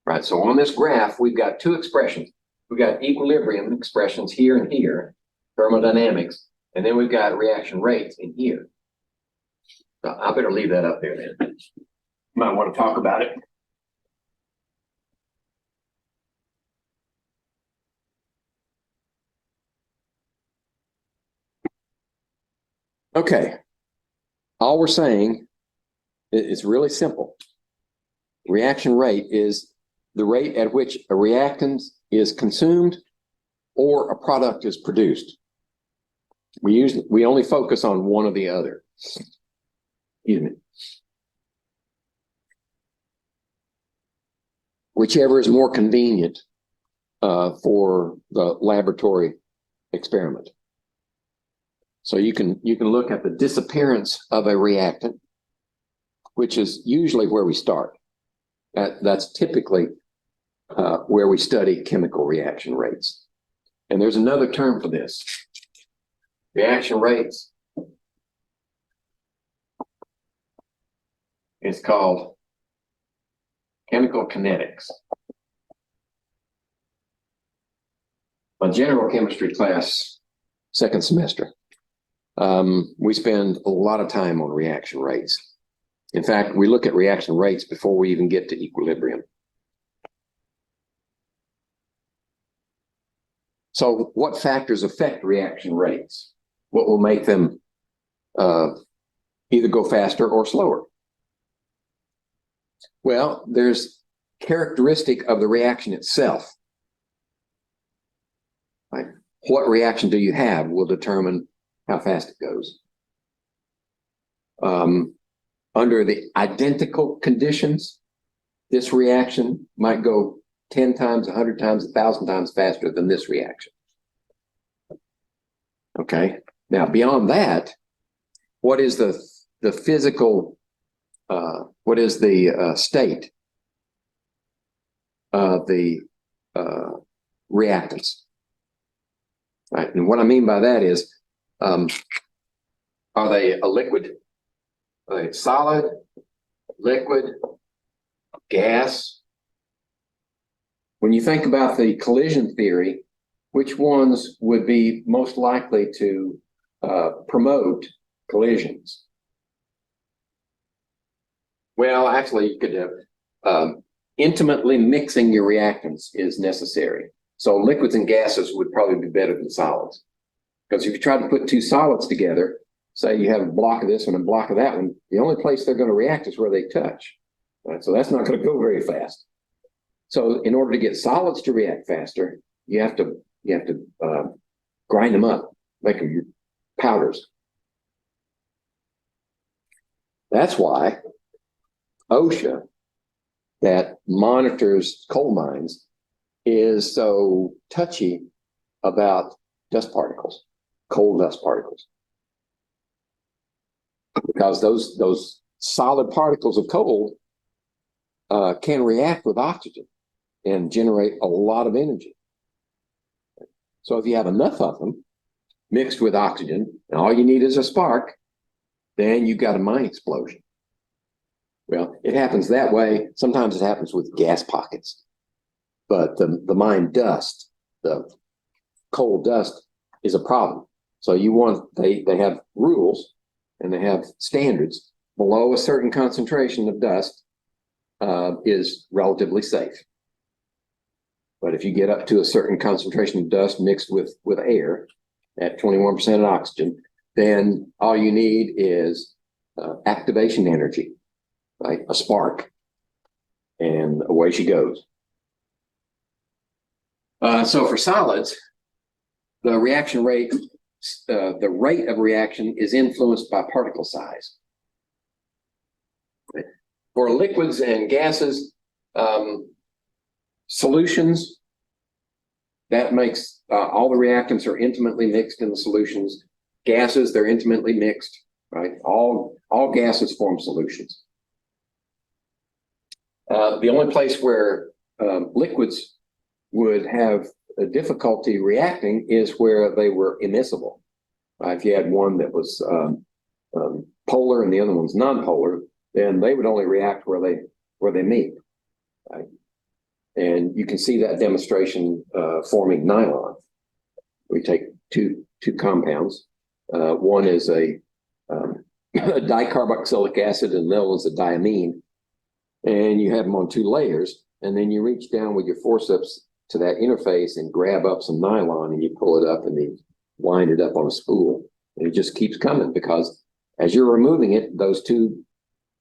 Right? So on this graph, we've got two expressions. We've got equilibrium expressions here and here, thermodynamics, and then we've got reaction rates in here. So I better leave that up there then. You might want to talk about it. Okay. All we're saying is really simple. Reaction rate is the rate at which a reactant is consumed or a product is produced. We only focus on one or the other. Excuse me. Whichever is more convenient for the laboratory experiment. So you can look at the disappearance of a reactant, which is usually where we start. That's typically where we study chemical reaction rates. And there's another term for this. Reaction rates is called chemical kinetics. My general chemistry class, second semester, we spend a lot of time on reaction rates. In fact, we look at reaction rates before we even get to equilibrium. So what factors affect reaction rates? What will make them either go faster or slower? Well, there's characteristic of the reaction itself. Right? What reaction do you have will determine how fast it goes. Under the identical conditions, this reaction might go 10 times, 100 times, 1,000 times faster than this reaction. Okay. Now, beyond that, what is the physical, what is the state of the reactants? Right. And what I mean by that is, are they a liquid? Are they solid, liquid, gas? When you think about the collision theory, which ones would be most likely to promote collisions? Well, actually, you could have intimately mixing your reactants is necessary. So liquids and gases would probably be better than solids. Because if you try to put two solids together, say you have a block of this one and a block of that one, the only place they're going to react is where they touch. Right? So that's not going to go very fast. So in order to get solids to react faster, you have to grind them up, make them powders. That's why OSHA, that monitors coal mines, is so touchy about dust particles, coal dust particles. Because those solid particles of coal can react with oxygen and generate a lot of energy. So if you have enough of them mixed with oxygen, and all you need is a spark, then you've got a mine explosion. Well, it happens that way. Sometimes it happens with gas pockets. But the mine dust, the coal dust, is a problem. So they have rules and they have standards. Below a certain concentration of dust is relatively safe. But if you get up to a certain concentration of dust mixed with air at 21% of oxygen, then all you need is activation energy, right? A spark, and away she goes. So for solids, the reaction rate, the rate of reaction is influenced by particle size. For liquids and gases, solutions, that makes all the reactants are intimately mixed in the solutions. Gases, they're intimately mixed, right? All gases form solutions. The only place where liquids would have a difficulty reacting is where they were immiscible. If you had one that was polar and the other one's nonpolar, then they would only react where they meet. Right? And you can see that demonstration forming nylon. We take two compounds. One is a dicarboxylic acid, and the other one's a diamine. And you have them on two layers, and then you reach down with your forceps to that interface and grab up some nylon, and you pull it up and you wind it up on a spool, And it just keeps coming because as you're removing it, those two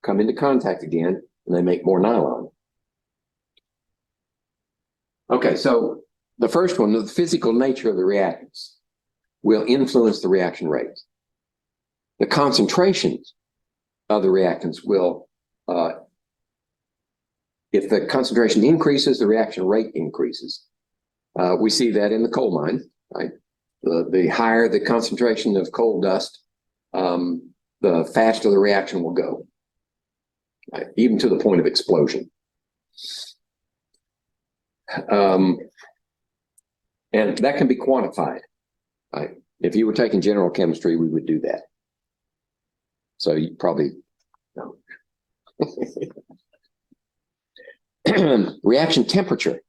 come into contact again and they make more nylon. Okay, so the first one, the physical nature of the reactants will influence the reaction rate. The concentrations of the reactants will, if the concentration increases, the reaction rate increases. We see that in the coal mine, right? The higher the concentration of coal dust, the faster the reaction will go, right? Even to the point of explosion. And that can be quantified, right? If you were taking general chemistry, we would do that. So you probably know. Reaction temperature.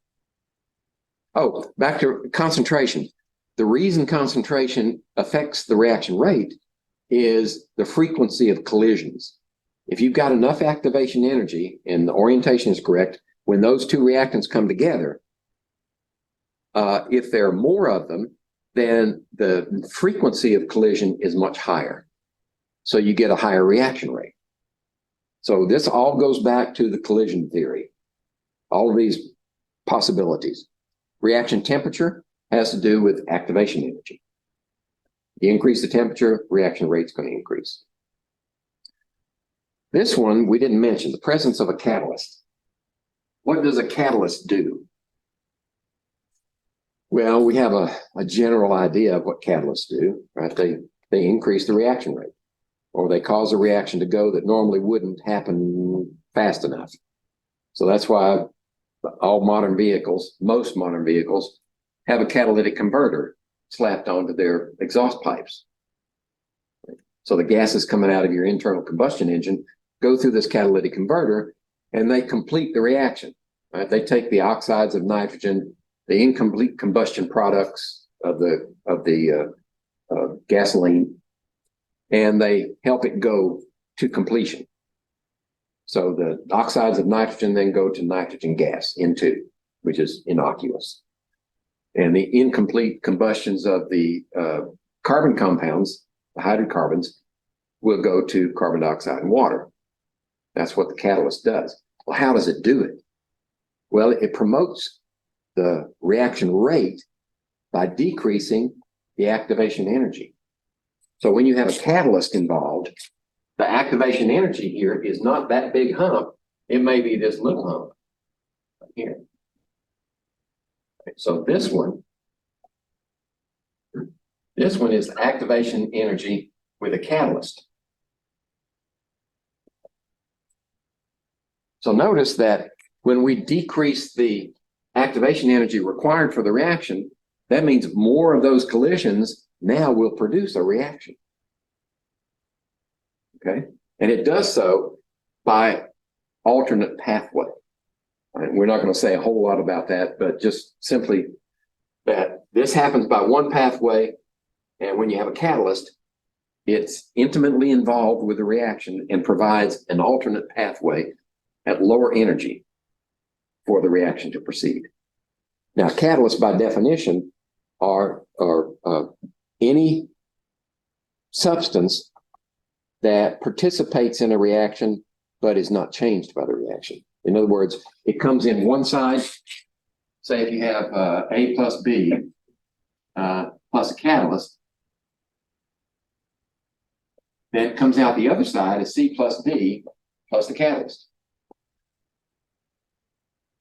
Oh, back to concentration. The reason concentration affects the reaction rate is the frequency of collisions. If you've got enough activation energy and the orientation is correct, when those two reactants come together, if there are more of them, then the frequency of collision is much higher. So you get a higher reaction rate. So this all goes back to the collision theory. All of these possibilities. Reaction temperature has to do with activation energy. You increase the temperature, reaction rate's going to increase. This one we didn't mention, the presence of a catalyst. What does a catalyst do? Well, we have a general idea of what catalysts do, right? They increase the reaction rate, or they cause a reaction to go that normally wouldn't happen fast enough. So that's why all modern vehicles, most modern vehicles, have a catalytic converter slapped onto their exhaust pipes. So the gases coming out of your internal combustion engine go through this catalytic converter and they complete the reaction, right? They take the oxides of nitrogen, the incomplete combustion products of the gasoline, and they help it go to completion. So the oxides of nitrogen then go to nitrogen gas, N2, which is innocuous. And the incomplete combustions of the carbon compounds, the hydrocarbons, will go to carbon dioxide and water. That's what the catalyst does. Well, how does it do it? Well, it promotes the reaction rate by decreasing the activation energy. So when you have a catalyst involved, the activation energy here is not that big hump. It may be this little hump right here. So this one is activation energy with a catalyst. So notice that when we decrease the activation energy required for the reaction, that means more of those collisions now will produce a reaction. Okay, and it does so by alternate pathway. Right? We're not going to say a whole lot about that, but just simply that this happens by one pathway, and when you have a catalyst, it's intimately involved with the reaction and provides an alternate pathway at lower energy for the reaction to proceed. Now, catalysts by definition are any substance that participates in a reaction but is not changed by the reaction. In other words, it comes in one side, say if you have A plus B plus a catalyst, then it comes out the other side as C plus D plus the catalyst.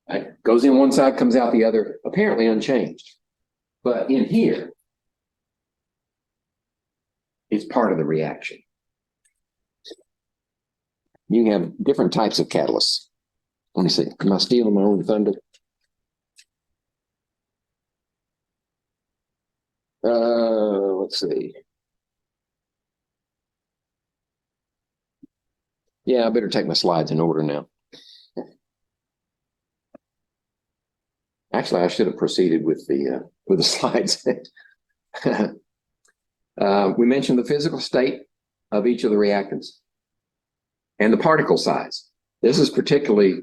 Right? Goes in one side, comes out the other, apparently unchanged. But in here, it's part of the reaction. You can have different types of catalysts. Let me see. Am I stealing my own thunder? Let's see. Yeah, I better take my slides in order now. Actually, I should have proceeded with the slides. We mentioned the physical state of each of the reactants and the particle size. This is particularly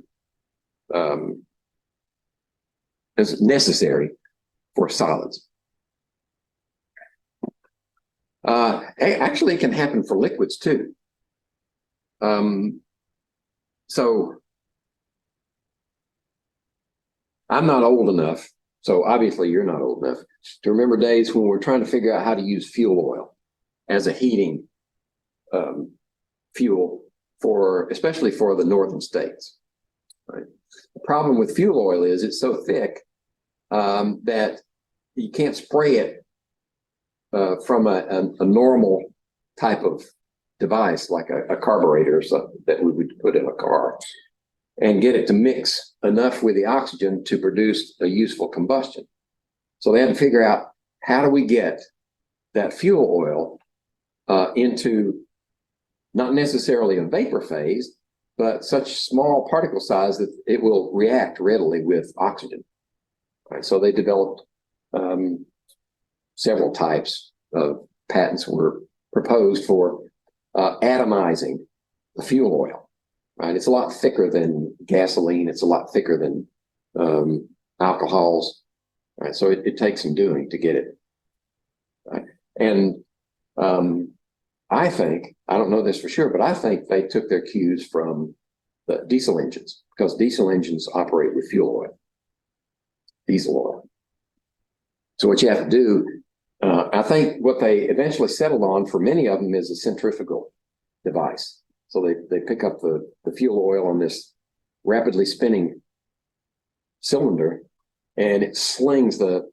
is necessary for solids. Actually, it can happen for liquids too. So I'm not old enough, so obviously you're not old enough to remember days when we're trying to figure out how to use fuel oil as a heating fuel for, especially for the northern states. Right? The problem with fuel oil is it's so thick that you can't spray it from a normal type of device like a carburetor or something that we would put in a car and get it to mix enough with the oxygen to produce a useful combustion. So they had to figure out, how do we get that fuel oil into not necessarily a vapor phase, but such small particle size that it will react readily with oxygen. Right, so they developed several types of patents were proposed for atomizing the fuel oil. Right, it's a lot thicker than gasoline. It's a lot thicker than alcohols. Right, so it takes some doing to get it. Right, and I think, I don't know this for sure, but I think they took their cues from the diesel engines, because diesel engines operate with fuel oil, diesel oil. So what you have to do, I think what they eventually settled on for many of them is a centrifugal device. So they pick up the fuel oil on this rapidly spinning cylinder, and it slings the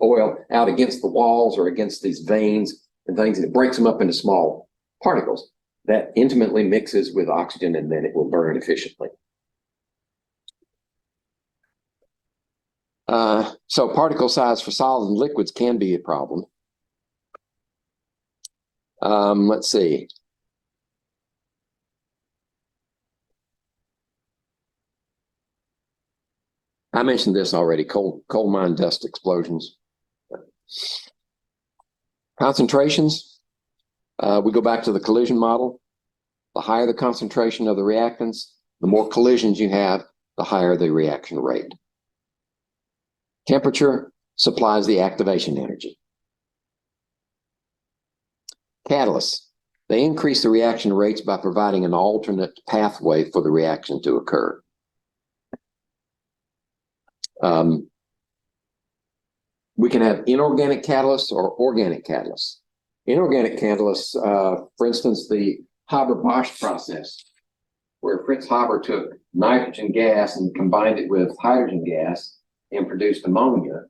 oil out against the walls or against these veins and things, and it breaks them up into small particles that intimately mixes with oxygen, and then it will burn efficiently. So particle size for solids and liquids can be a problem. Let's see. I mentioned this already, coal mine dust explosions. Concentrations, we go back to the collision model. The higher the concentration of the reactants, the more collisions you have, the higher the reaction rate. Temperature supplies the activation energy. Catalysts, they increase the reaction rates by providing an alternate pathway for the reaction to occur. We can have inorganic catalysts or organic catalysts. Inorganic catalysts, for instance, the Haber-Bosch process, where Fritz Haber took nitrogen gas and combined it with hydrogen gas and produced ammonia.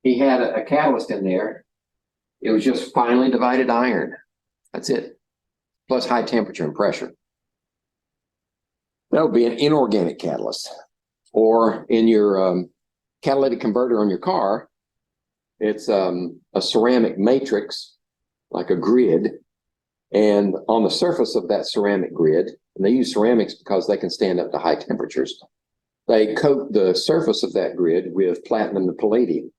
He had a catalyst in there. It was just finely divided iron. That's it, plus high temperature and pressure. That would be an inorganic catalyst. Or in your catalytic converter on your car, it's a ceramic matrix, like a grid. And on the surface of that ceramic grid, and they use ceramics because they can stand up to high temperatures, they coat the surface of that grid with platinum and palladium.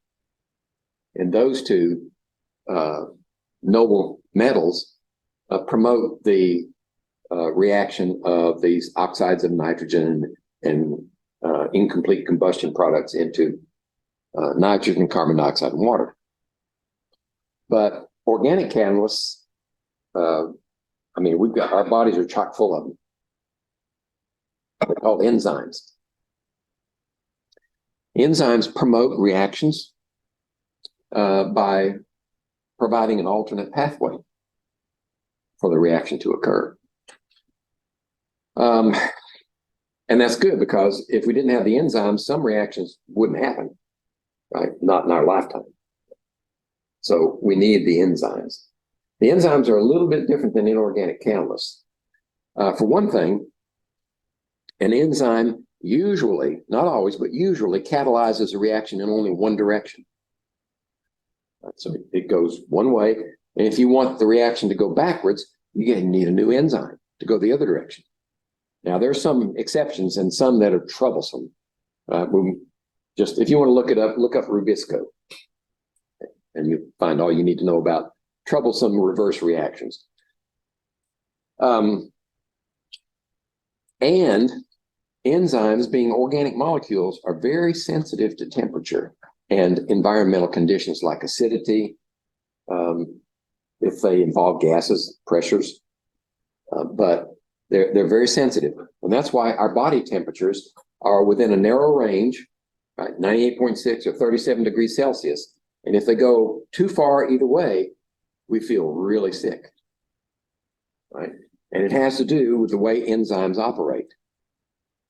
And those two noble metals promote the reaction of these oxides of nitrogen and incomplete combustion products into nitrogen, carbon dioxide, and water. But organic catalysts, I mean, we've got, our bodies are chock full of them. They're called enzymes. Enzymes promote reactions by providing an alternate pathway for the reaction to occur. And that's good, because if we didn't have the enzymes, some reactions wouldn't happen, right? Not in our lifetime. So we need the enzymes. The enzymes are a little bit different than inorganic catalysts. For one thing, an enzyme usually, not always, but usually catalyzes a reaction in only one direction. So it goes one way. And if you want the reaction to go backwards, you need a new enzyme to go the other direction. Now, there's some exceptions and some that are troublesome. Just if you want to look it up, look up Rubisco, and you find all you need to know about troublesome reverse reactions. And enzymes, being organic molecules, are very sensitive to temperature and environmental conditions like acidity, if they involve gases, pressures, but they're very sensitive. And that's why our body temperatures are within a narrow range, right? 98.6 or 37 degrees Celsius. And if they go too far either way, we feel really sick, right? And it has to do with the way enzymes operate.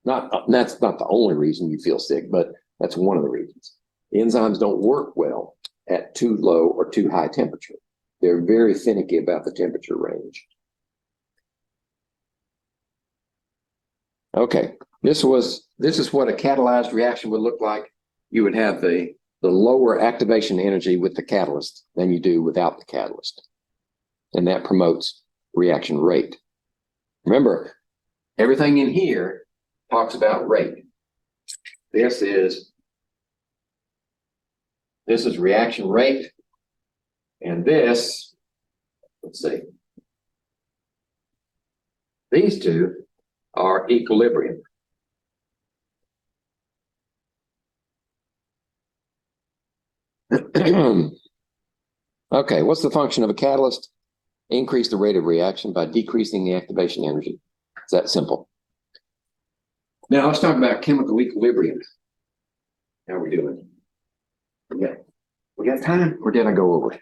That's not the only reason you feel sick, but that's one of the reasons. The enzymes don't work well at too low or too high temperature. They're very finicky about the temperature range. Okay, this is what a catalyzed reaction would look like. You would have the lower activation energy with the catalyst than you do without the catalyst. And that promotes reaction rate. Remember, everything in here talks about rate. This is reaction rate. And this, let's see, these two are equilibrium. Okay, what's the function of a catalyst? Increase the rate of reaction by decreasing the activation energy. It's that simple. Now let's talk about chemical equilibrium. How are we doing? We got time, or did I go over?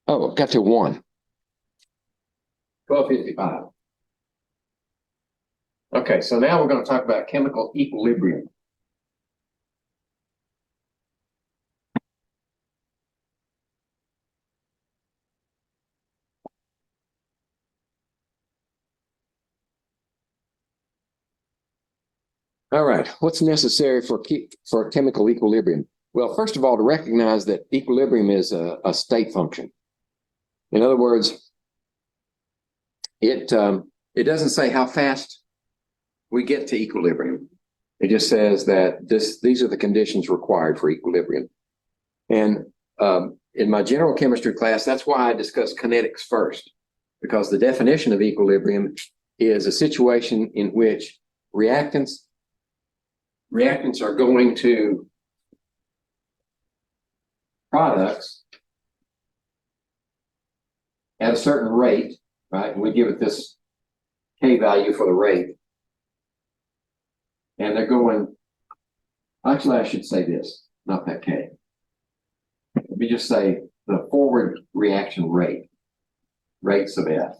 Oh, got to 1. 12:55. Okay, so now we're going to talk about chemical equilibrium. All right, what's necessary for chemical equilibrium? Well, first of all, to recognize that equilibrium is a state function. In other words, it doesn't say how fast we get to equilibrium. It just says that these are the conditions required for equilibrium. And in my general chemistry class, that's why I discuss kinetics first, because the definition of equilibrium is a situation in which reactants are going to products at a certain rate, right? And we give it this K value for the rate. And they're going, actually, I should say this, not that K. Let me just say the forward reaction rate, rates of F.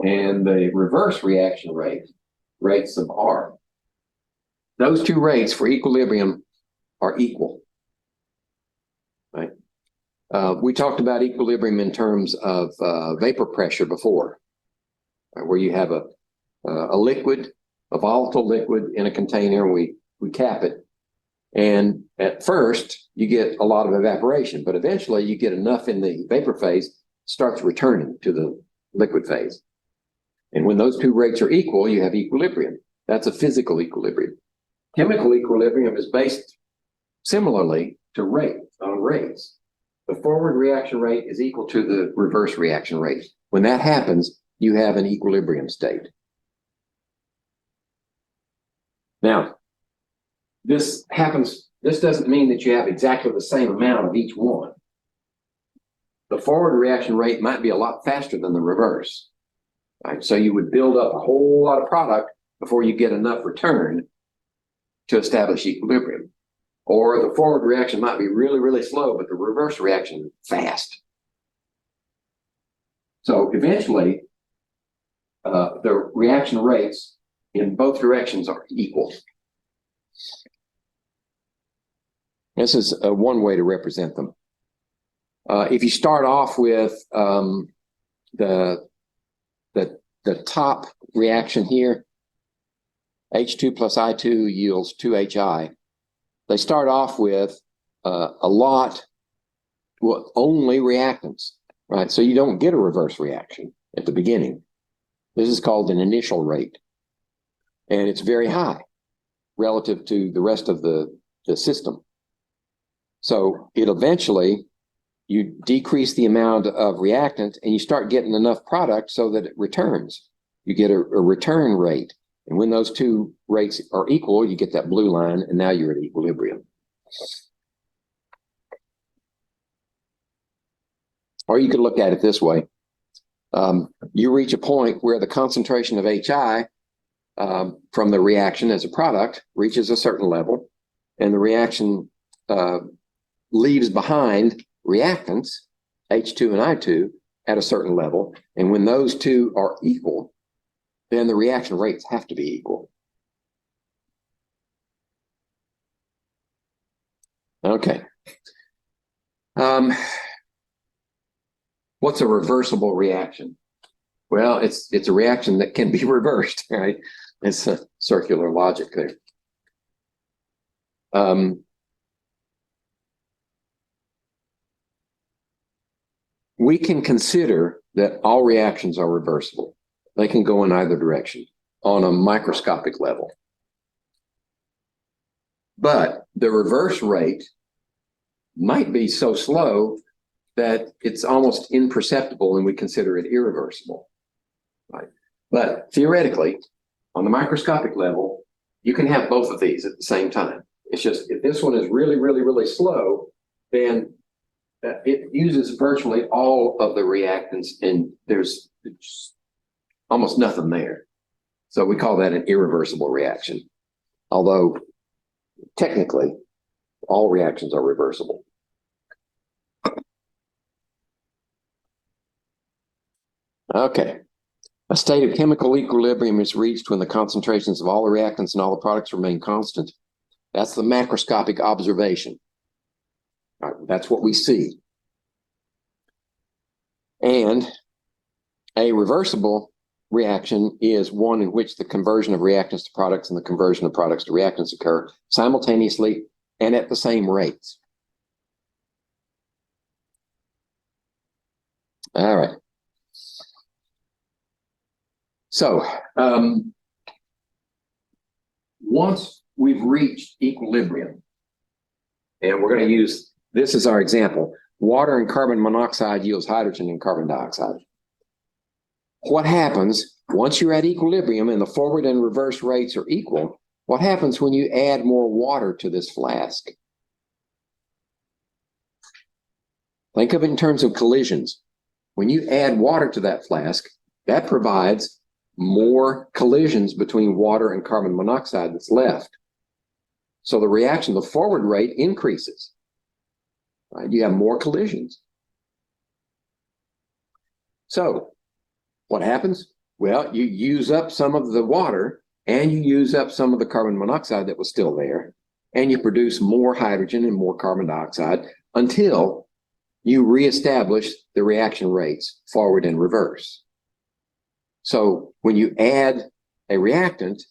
And the reverse reaction rate, rates of R. Those two rates for equilibrium are equal, right? We talked about equilibrium in terms of vapor pressure before, right, where you have a liquid, a volatile liquid in a container, and we cap it. And at first, you get a lot of evaporation, but eventually you get enough in the vapor phase, starts returning to the liquid phase. And when those two rates are equal, you have equilibrium. That's a physical equilibrium. Chemical equilibrium is based similarly to rates. The forward reaction rate is equal to the reverse reaction rate. When that happens, you have an equilibrium state. Now, this doesn't mean that you have exactly the same amount of each one. The forward reaction rate might be a lot faster than the reverse, right? So you would build up a whole lot of product before you get enough return to establish equilibrium. Or the forward reaction might be really, really slow, but the reverse reaction is fast. So eventually, the reaction rates in both directions are equal. This is one way to represent them. If you start off with the top reaction here, H2 plus I2 yields 2HI. They start off with only reactants, right? So you don't get a reverse reaction at the beginning. This is called an initial rate. And it's very high relative to the rest of the system. So it eventually, you decrease the amount of reactant and you start getting enough product so that it returns. You get a return rate. And when those two rates are equal, you get that blue line, and now you're at equilibrium. Or you could look at it this way. You reach a point where the concentration of HI from the reaction as a product reaches a certain level, and the reaction leaves behind reactants, H2 and I2, at a certain level. And when those two are equal, then the reaction rates have to be equal. Okay. What's a reversible reaction? Well, it's a reaction that can be reversed, right? It's a circular logic there. We can consider that all reactions are reversible. They can go in either direction on a microscopic level. But the reverse rate might be so slow that it's almost imperceptible and we consider it irreversible. Right? But theoretically, on the microscopic level, you can have both of these at the same time. It's just if this one is really, really, really slow, then it uses virtually all of the reactants and there's almost nothing there. So we call that an irreversible reaction. Although technically, all reactions are reversible. Okay. A state of chemical equilibrium is reached when the concentrations of all the reactants and all the products remain constant. That's the macroscopic observation. Right, that's what we see. And a reversible reaction is one in which the conversion of reactants to products and the conversion of products to reactants occur simultaneously and at the same rates. All right. So once we've reached equilibrium, and we're going to use this as our example, water and carbon monoxide yields hydrogen and carbon dioxide. What happens once you're at equilibrium and the forward and reverse rates are equal? What happens when you add more water to this flask? Think of it in terms of collisions. When you add water to that flask, that provides more collisions between water and carbon monoxide that's left. So the reaction, the forward rate increases. Right? You have more collisions. So what happens? Well, you use up some of the water and you use up some of the carbon monoxide that was still there, and you produce more hydrogen and more carbon dioxide until you reestablish the reaction rates forward and reverse. So when you add a reactant,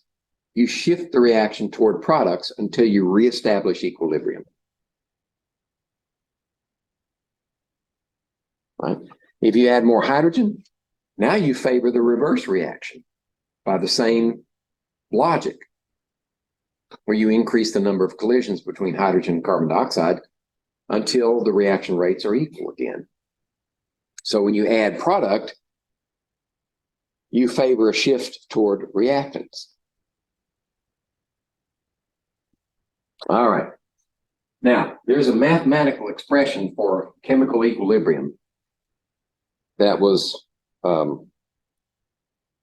you shift the reaction toward products until you reestablish equilibrium. Right? If you add more hydrogen, now you favor the reverse reaction by the same logic, where you increase the number of collisions between hydrogen and carbon dioxide until the reaction rates are equal again. So when you add product, you favor a shift toward reactants. All right. Now, there's a mathematical expression for chemical equilibrium that was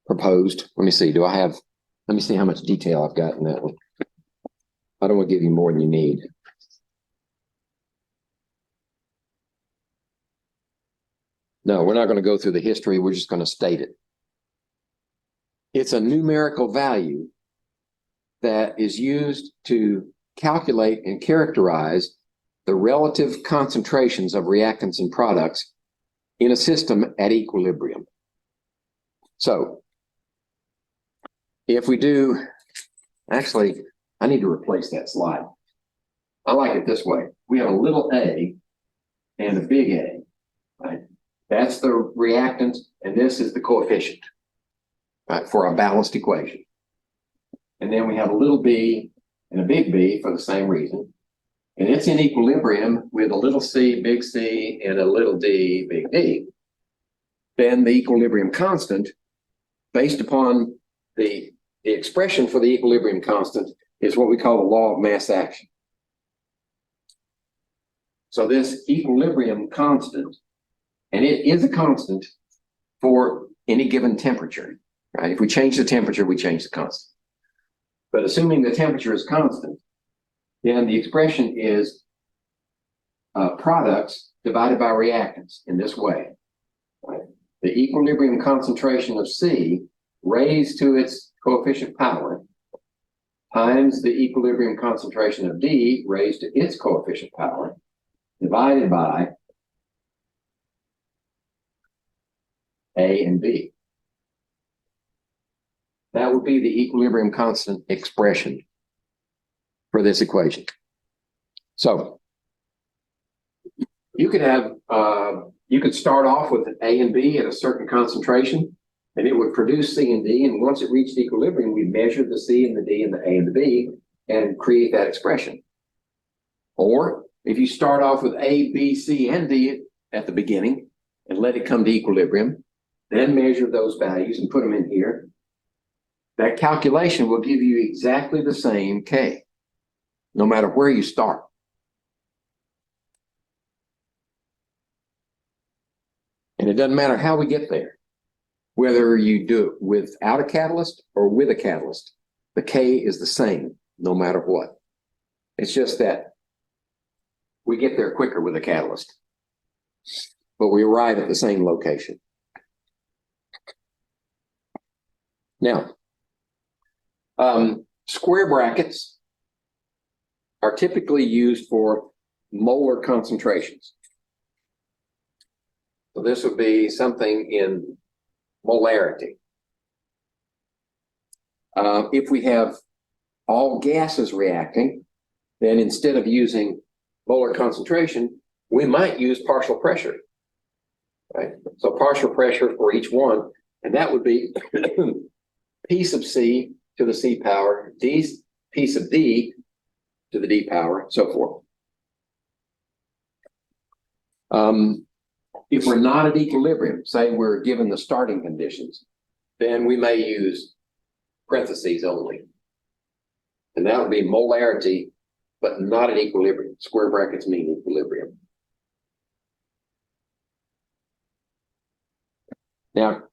proposed. Let me see. Let me see how much detail I've got in that one. I don't want to give you more than you need. No, we're not going to go through the history. We're just going to state it. It's a numerical value that is used to calculate and characterize the relative concentrations of reactants and products in a system at equilibrium. So if we do, actually, I need to replace that slide. I like it this way. We have a little a and a big A, right? That's the reactant, and this is the coefficient, right, for a balanced equation. And then we have a little b and a big B for the same reason. And it's in equilibrium with a little c, big C, and a little d, big D. Then the equilibrium constant, based upon the expression for the equilibrium constant, is what we call the law of mass action. So this equilibrium constant And it is a constant for any given temperature, right? If we change the temperature, we change the constant. But assuming the temperature is constant, then the expression is products divided by reactants in this way. Right? The equilibrium concentration of C raised to its coefficient power times the equilibrium concentration of D raised to its coefficient power divided by A and B. That would be the equilibrium constant expression for this equation. So you could have, you could start off with A and B at a certain concentration, and it would produce C and D. And once it reached equilibrium, we measured the C and the D and the A and the B and create that expression. Or if you start off with A, B, C, and D at the beginning and let it come to equilibrium, then measure those values and put them in here, that calculation will give you exactly the same K, no matter where you start. And it doesn't matter how we get there, whether you do it without a catalyst or with a catalyst, the K is the same, no matter what. It's just that we get there quicker with a catalyst, but we arrive at the same location. Now, square brackets are typically used for molar concentrations. So this would be something in molarity. If we have all gases reacting, then instead of using molar concentration, we might use partial pressure, right? So partial pressure for each one, and that would be P sub C to the C power, P sub D to the D power, so forth. If we're not at equilibrium, say we're given the starting conditions, then we may use parentheses only. And that would be molarity, but not at equilibrium. Square brackets mean equilibrium. Now,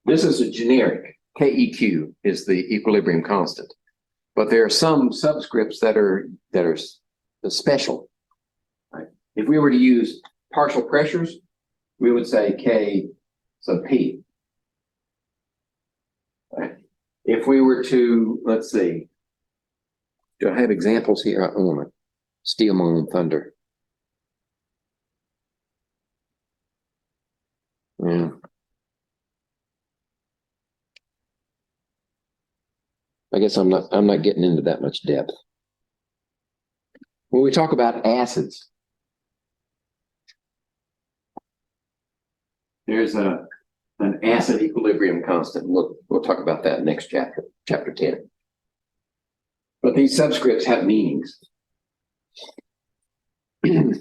this is a generic. KEQ is the equilibrium constant. But there are some subscripts that are special. Right? If we were to use partial pressures, we would say K sub P. Right? If we were to, let's see, do I have examples here? I don't want to steal my own thunder. Yeah. I guess I'm not getting into that much depth. When we talk about acids, there's an acid equilibrium constant. We'll talk about that next chapter, chapter 10. But these subscripts have meanings.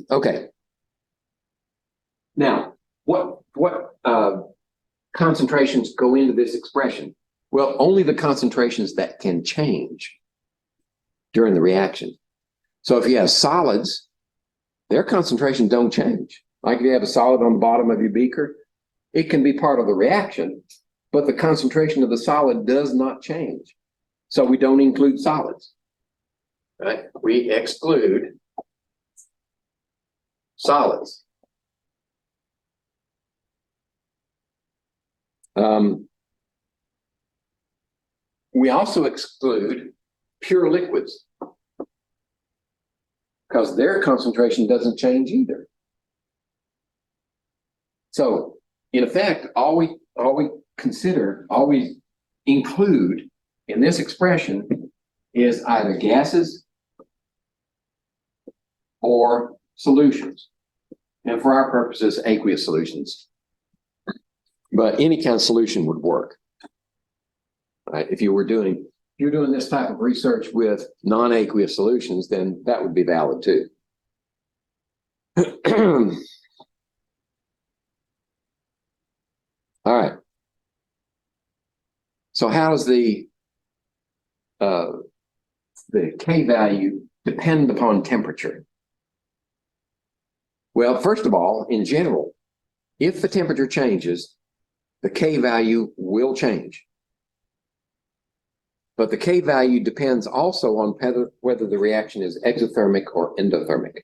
Okay. Now, what concentrations go into this expression? Well, only the concentrations that can change during the reaction. So if you have solids, their concentrations don't change. Like if you have a solid on the bottom of your beaker, it can be part of the reaction, but the concentration of the solid does not change. So we don't include solids, right? We exclude solids. We also exclude pure liquids because their concentration doesn't change either. So in effect, all we include in this expression is either gases or solutions. And for our purposes, aqueous solutions. But any kind of solution would work. Right? If you're doing this type of research with non-aqueous solutions, then that would be valid too. All right. So how does the K value depend upon temperature? Well, first of all, in general, If the temperature changes, the K value will change. But the K value depends also on whether the reaction is exothermic or endothermic.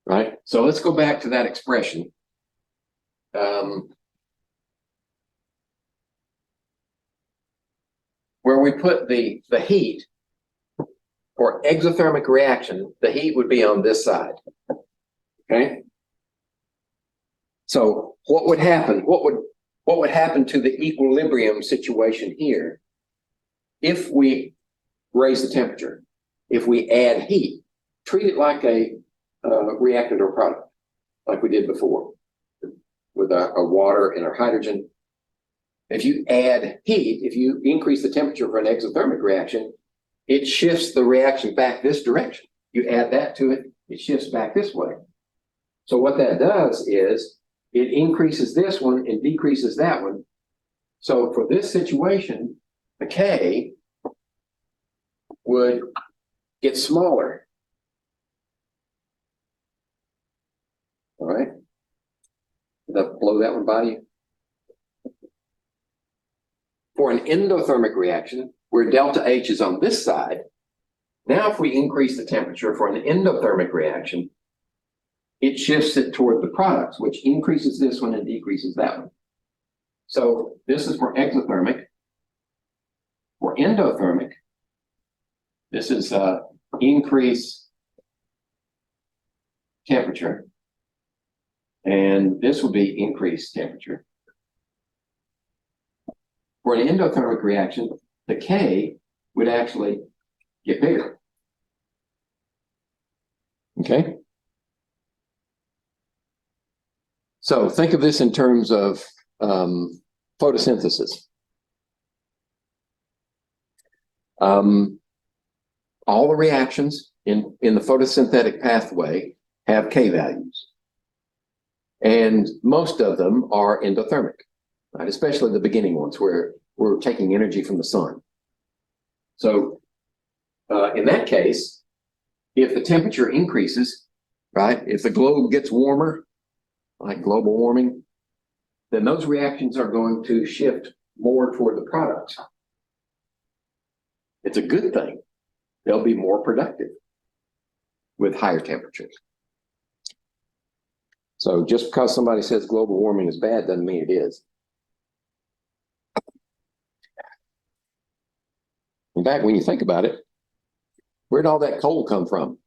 Right? So let's go back to that expression. Where we put the heat for exothermic reaction, the heat would be on this side. Okay? So what would happen? What would happen to the equilibrium situation here if we raise the temperature? If we add heat, treat it like a reactant or product, like we did before with our water and our hydrogen. If you add heat, if you increase the temperature for an exothermic reaction, it shifts the reaction back this direction. You add that to it, it shifts back this way. So what that does is it increases this one and decreases that one. So for this situation, the K would get smaller. All right. Did I blow that one by you? For an endothermic reaction, where delta H is on this side, now if we increase the temperature for an endothermic reaction, it shifts it toward the products, which increases this one and decreases that one. So this is for exothermic. For endothermic, this is increase temperature. And this will be increased temperature. For an endothermic reaction, the K would actually get bigger. Okay? So think of this in terms of photosynthesis. All the reactions in the photosynthetic pathway have K values. And most of them are endothermic, right? Especially the beginning ones where we're taking energy from the sun. So in that case, if the temperature increases, right, if the globe gets warmer, like global warming, then those reactions are going to shift more toward the products. It's a good thing. They'll be more productive with higher temperatures. So just because somebody says global warming is bad doesn't mean it is. In fact, when you think about it, where'd all that coal come from?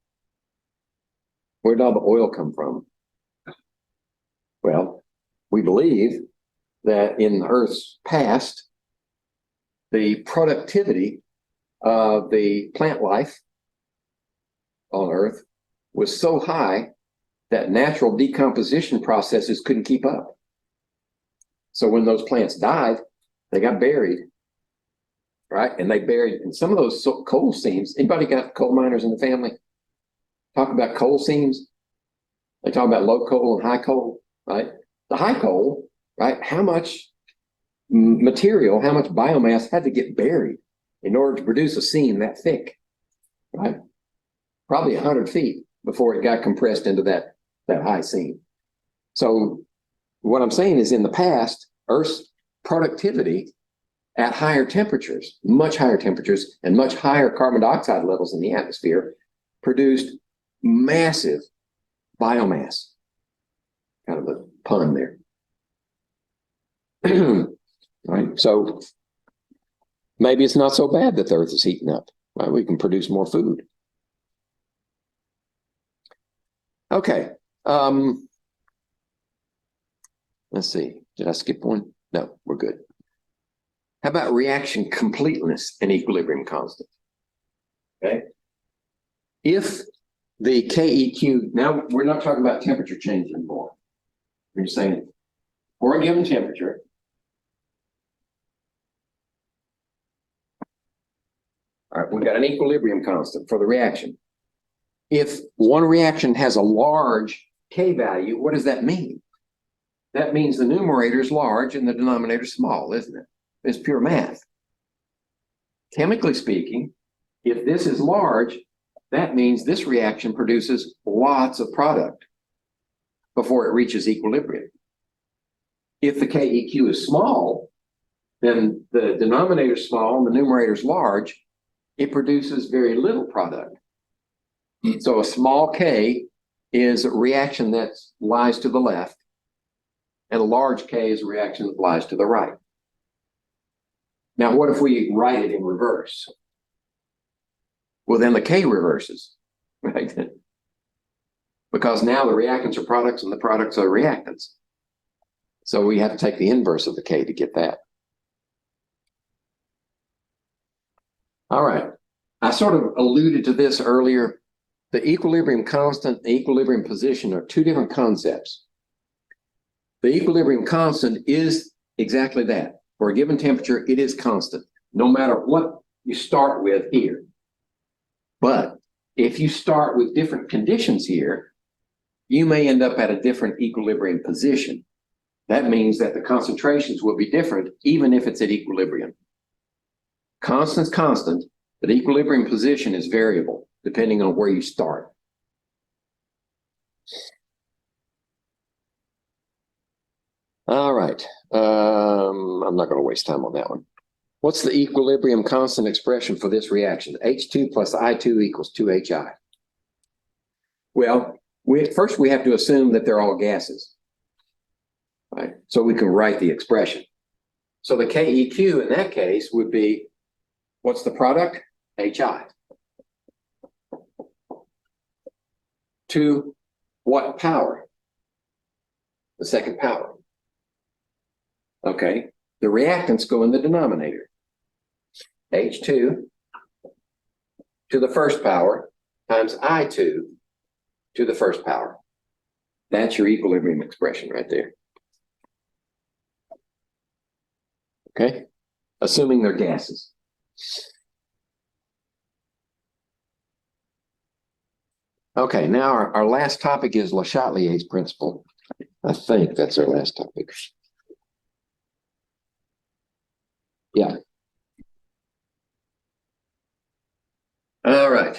Where'd all the oil come from? Well, we believe that in the Earth's past, the productivity of the plant life on Earth was so high that natural decomposition processes couldn't keep up. So when those plants died, they got buried, right? And they buried, and some of those coal seams, anybody got coal miners in the family? Talk about coal seams. They talk about low coal and high coal, right? The high coal, right? How much material, how much biomass had to get buried in order to produce a seam that thick, right? Probably 100 feet before it got compressed into that high seam. So what I'm saying is in the past, Earth's productivity at higher temperatures, much higher temperatures and much higher carbon dioxide levels in the atmosphere produced massive biomass. Kind of a pun there. Right? So maybe it's not so bad that the Earth is heating up. Right? We can produce more food. Okay. Let's see. Did I skip one? No, we're good. How about reaction completeness and equilibrium constant? Okay. If the KEQ, now we're not talking about temperature change anymore. We're just saying for a given temperature, all right, we've got an equilibrium constant for the reaction. If one reaction has a large K value, what does that mean? That means the numerator is large and the denominator is small, isn't it? It's pure math. Chemically speaking, if this is large, that means this reaction produces lots of product before it reaches equilibrium. If the KEQ is small, then the denominator is small and the numerator is large, it produces very little product. So a small K is a reaction that lies to the left, and a large K is a reaction that lies to the right. Now, what if we write it in reverse? Well, then the K reverses, right? Because now the reactants are products and the products are reactants. So we have to take the inverse of the K to get that. All right. I sort of alluded to this earlier. The equilibrium constant, the equilibrium position are two different concepts. The equilibrium constant is exactly that. For a given temperature, it is constant, no matter what you start with here. But if you start with different conditions here, you may end up at a different equilibrium position. That means that the concentrations will be different, even if it's at equilibrium. Constant's constant, but equilibrium position is variable, depending on where you start. All right. I'm not going to waste time on that one. What's the equilibrium constant expression for this reaction? H2 plus I2 equals 2HI. Well, first we have to assume that they're all gases, right? So we can write the expression. So the KEQ in that case would be, what's the product? HI. To what power? The second power. Okay, the reactants go in the denominator. H2 to the first power times I2 to the first power. That's your equilibrium expression right there. Okay, assuming they're gases. Okay, now our last topic is Le Chatelier's principle. I think that's our last topic. Yeah. All right.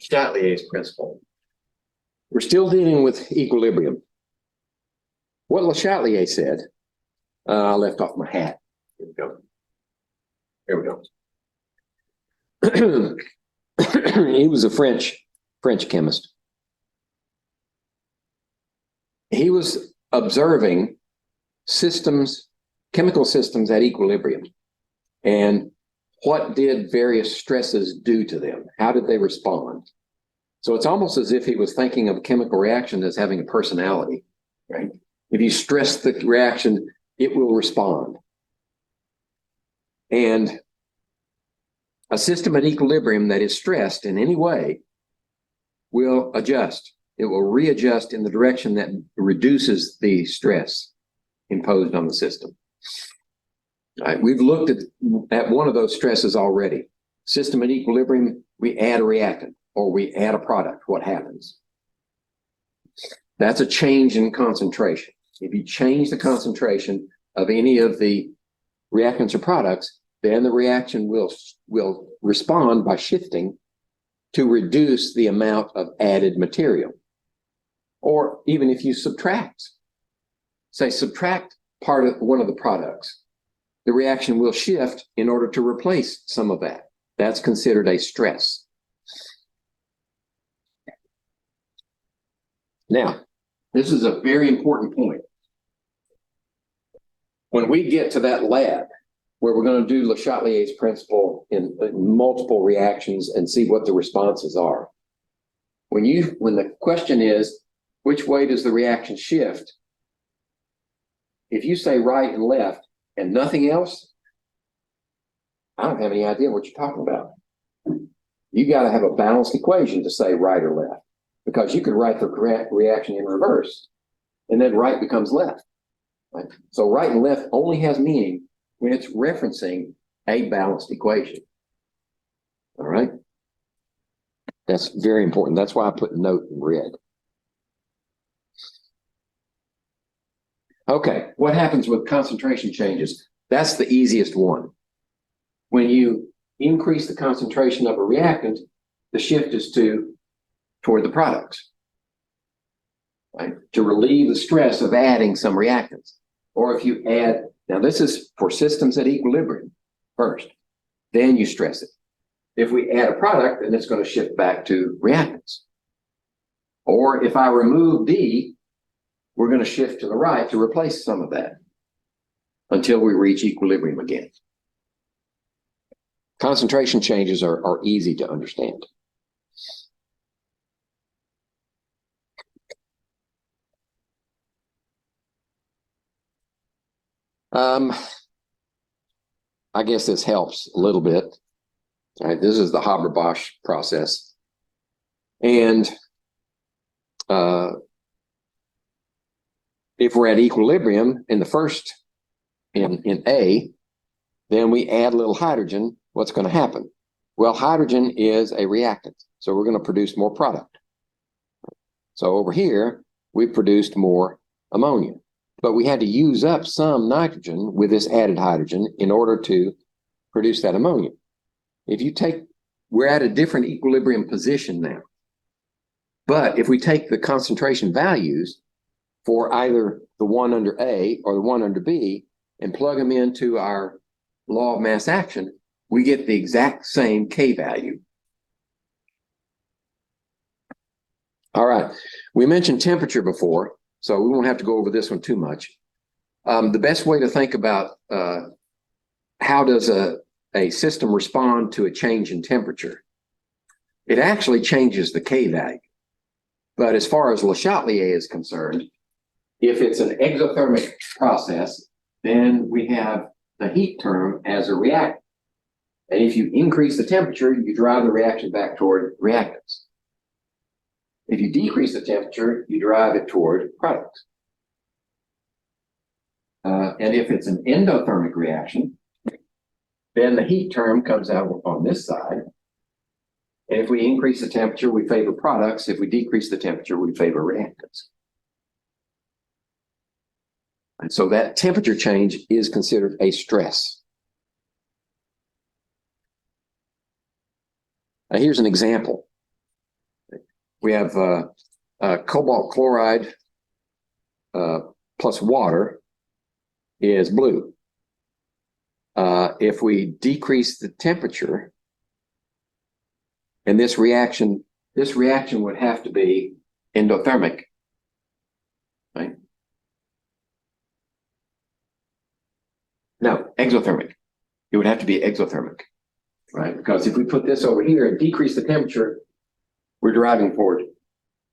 Chatelier's principle. We're still dealing with equilibrium. What Le Chatelier said, I left off my hat. Here we go. Here we go. He was a French chemist. He was observing systems, chemical systems at equilibrium, and what did various stresses do to them? How did they respond? So it's almost as if he was thinking of a chemical reaction as having a personality, right? If you stress the reaction, it will respond. And a system at equilibrium that is stressed in any way will adjust. It will readjust in the direction that reduces the stress imposed on the system. All right, we've looked at one of those stresses already. System at equilibrium, we add a reactant or we add a product. What happens? That's a change in concentration. If you change the concentration of any of the reactants or products, then the reaction will respond by shifting to reduce the amount of added material. Or even if you subtract part of one of the products, the reaction will shift in order to replace some of that. That's considered a stress. Now, this is a very important point. When we get to that lab where we're going to do Le Chatelier's principle in multiple reactions and see what the responses are, when the question is, which way does the reaction shift? If you say right and left and nothing else, I don't have any idea what you're talking about. You got to have a balanced equation to say right or left, because you could write the correct reaction in reverse, and then right becomes left. Right? So right and left only has meaning when it's referencing a balanced equation. All right. That's very important. That's why I put note in red. Okay, what happens with concentration changes? That's the easiest one. When you increase the concentration of a reactant, the shift is toward the products, right? To relieve the stress of adding some reactants. Or if you add, now this is for systems at equilibrium first, then you stress it. If we add a product, then it's going to shift back to reactants. Or if I remove D, we're going to shift to the right to replace some of that until we reach equilibrium again. Concentration changes are easy to understand. I guess this helps a little bit. All right, this is the Haber-Bosch process. And if we're at equilibrium in the first, in A, then we add a little hydrogen, what's going to happen? Well, hydrogen is a reactant, so we're going to produce more product. So over here, we produced more ammonia, but we had to use up some nitrogen with this added hydrogen in order to produce that ammonia. If you take, we're at a different equilibrium position now. But if we take the concentration values for either the one under A or the one under B and plug them into our law of mass action, we get the exact same K value. All right, we mentioned temperature before, so we won't have to go over this one too much. The best way to think about how does a system respond to a change in temperature, it actually changes the K value. But as far as Le Chatelier is concerned, if it's an exothermic process, then we have the heat term as a reactant. And if you increase the temperature, you drive the reaction back toward reactants. If you decrease the temperature, you drive it toward products. And if it's an endothermic reaction, then the heat term comes out on this side. And if we increase the temperature, we favor products. If we decrease the temperature, we favor reactants. And so that temperature change is considered a stress. Now here's an example. We have cobalt chloride plus water is blue. If we decrease the temperature, and this reaction would have to be endothermic, right? No, exothermic. It would have to be exothermic, right? Because if we put this over here and decrease the temperature, we're driving forward.